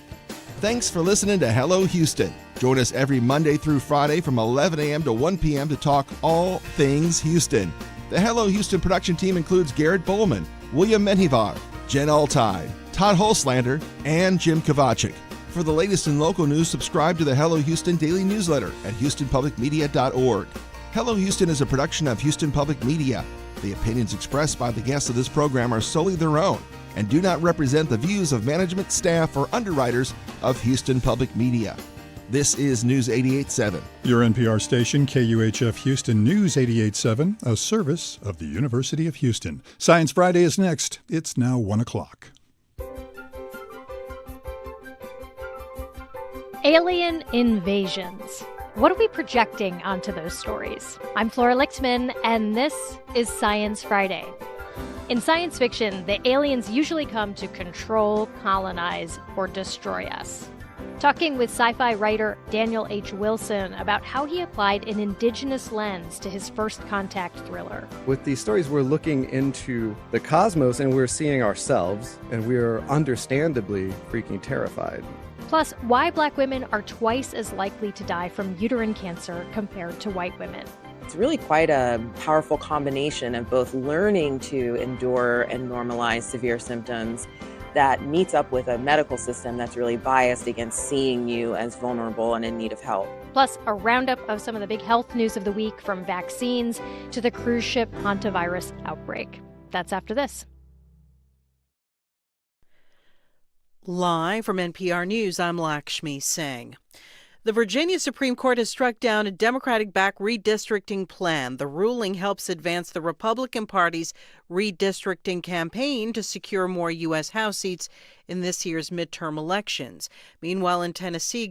Thanks for listening to Hello Houston. Join us every Monday through Friday from 11 a.m. to 1 p.m. to talk all things Houston. The Hello Houston production team includes Garrett Bowman, William Menjivar, Jen Altide, Todd Holslander, and Jim Kovacic. For the latest in local news, subscribe to the Hello Houston daily newsletter at houstonpublicmedia.org. Hello Houston is a production of Houston Public Media. The opinions expressed by the guests of this program are solely their own and do not represent the views of management, staff, or underwriters of Houston Public Media. This is News 88.7. Your NPR station, KUHF Houston News 88.7, a service of the University of Houston. Science Friday is next. It's now 1 o'clock. Alien invasions. What are we projecting onto those stories? I'm Flora Lichtman, and this is Science Friday. In science fiction, the aliens usually come to control, colonize, or destroy us. Talking with sci-fi writer Daniel H. Wilson about how he applied an indigenous lens to his First Contact thriller. With these stories, we're looking into the cosmos and we're seeing ourselves, and we're understandably freaking terrified. Plus, why black women are twice as likely to die from uterine cancer compared to white women. It's really quite a powerful combination of both learning to endure and normalize severe symptoms that meets up with a medical system that's really biased against seeing you as vulnerable and in need of help. Plus, a roundup of some of the big health news of the week, from vaccines to the cruise ship hantavirus outbreak. That's after this. Live from NPR News, I'm Lakshmi Singh. The Virginia Supreme Court has struck down a Democratic-backed redistricting plan. The ruling helps advance the Republican Party's redistricting campaign to secure more U.S. House seats in this year's midterm elections. Meanwhile, in Tennessee,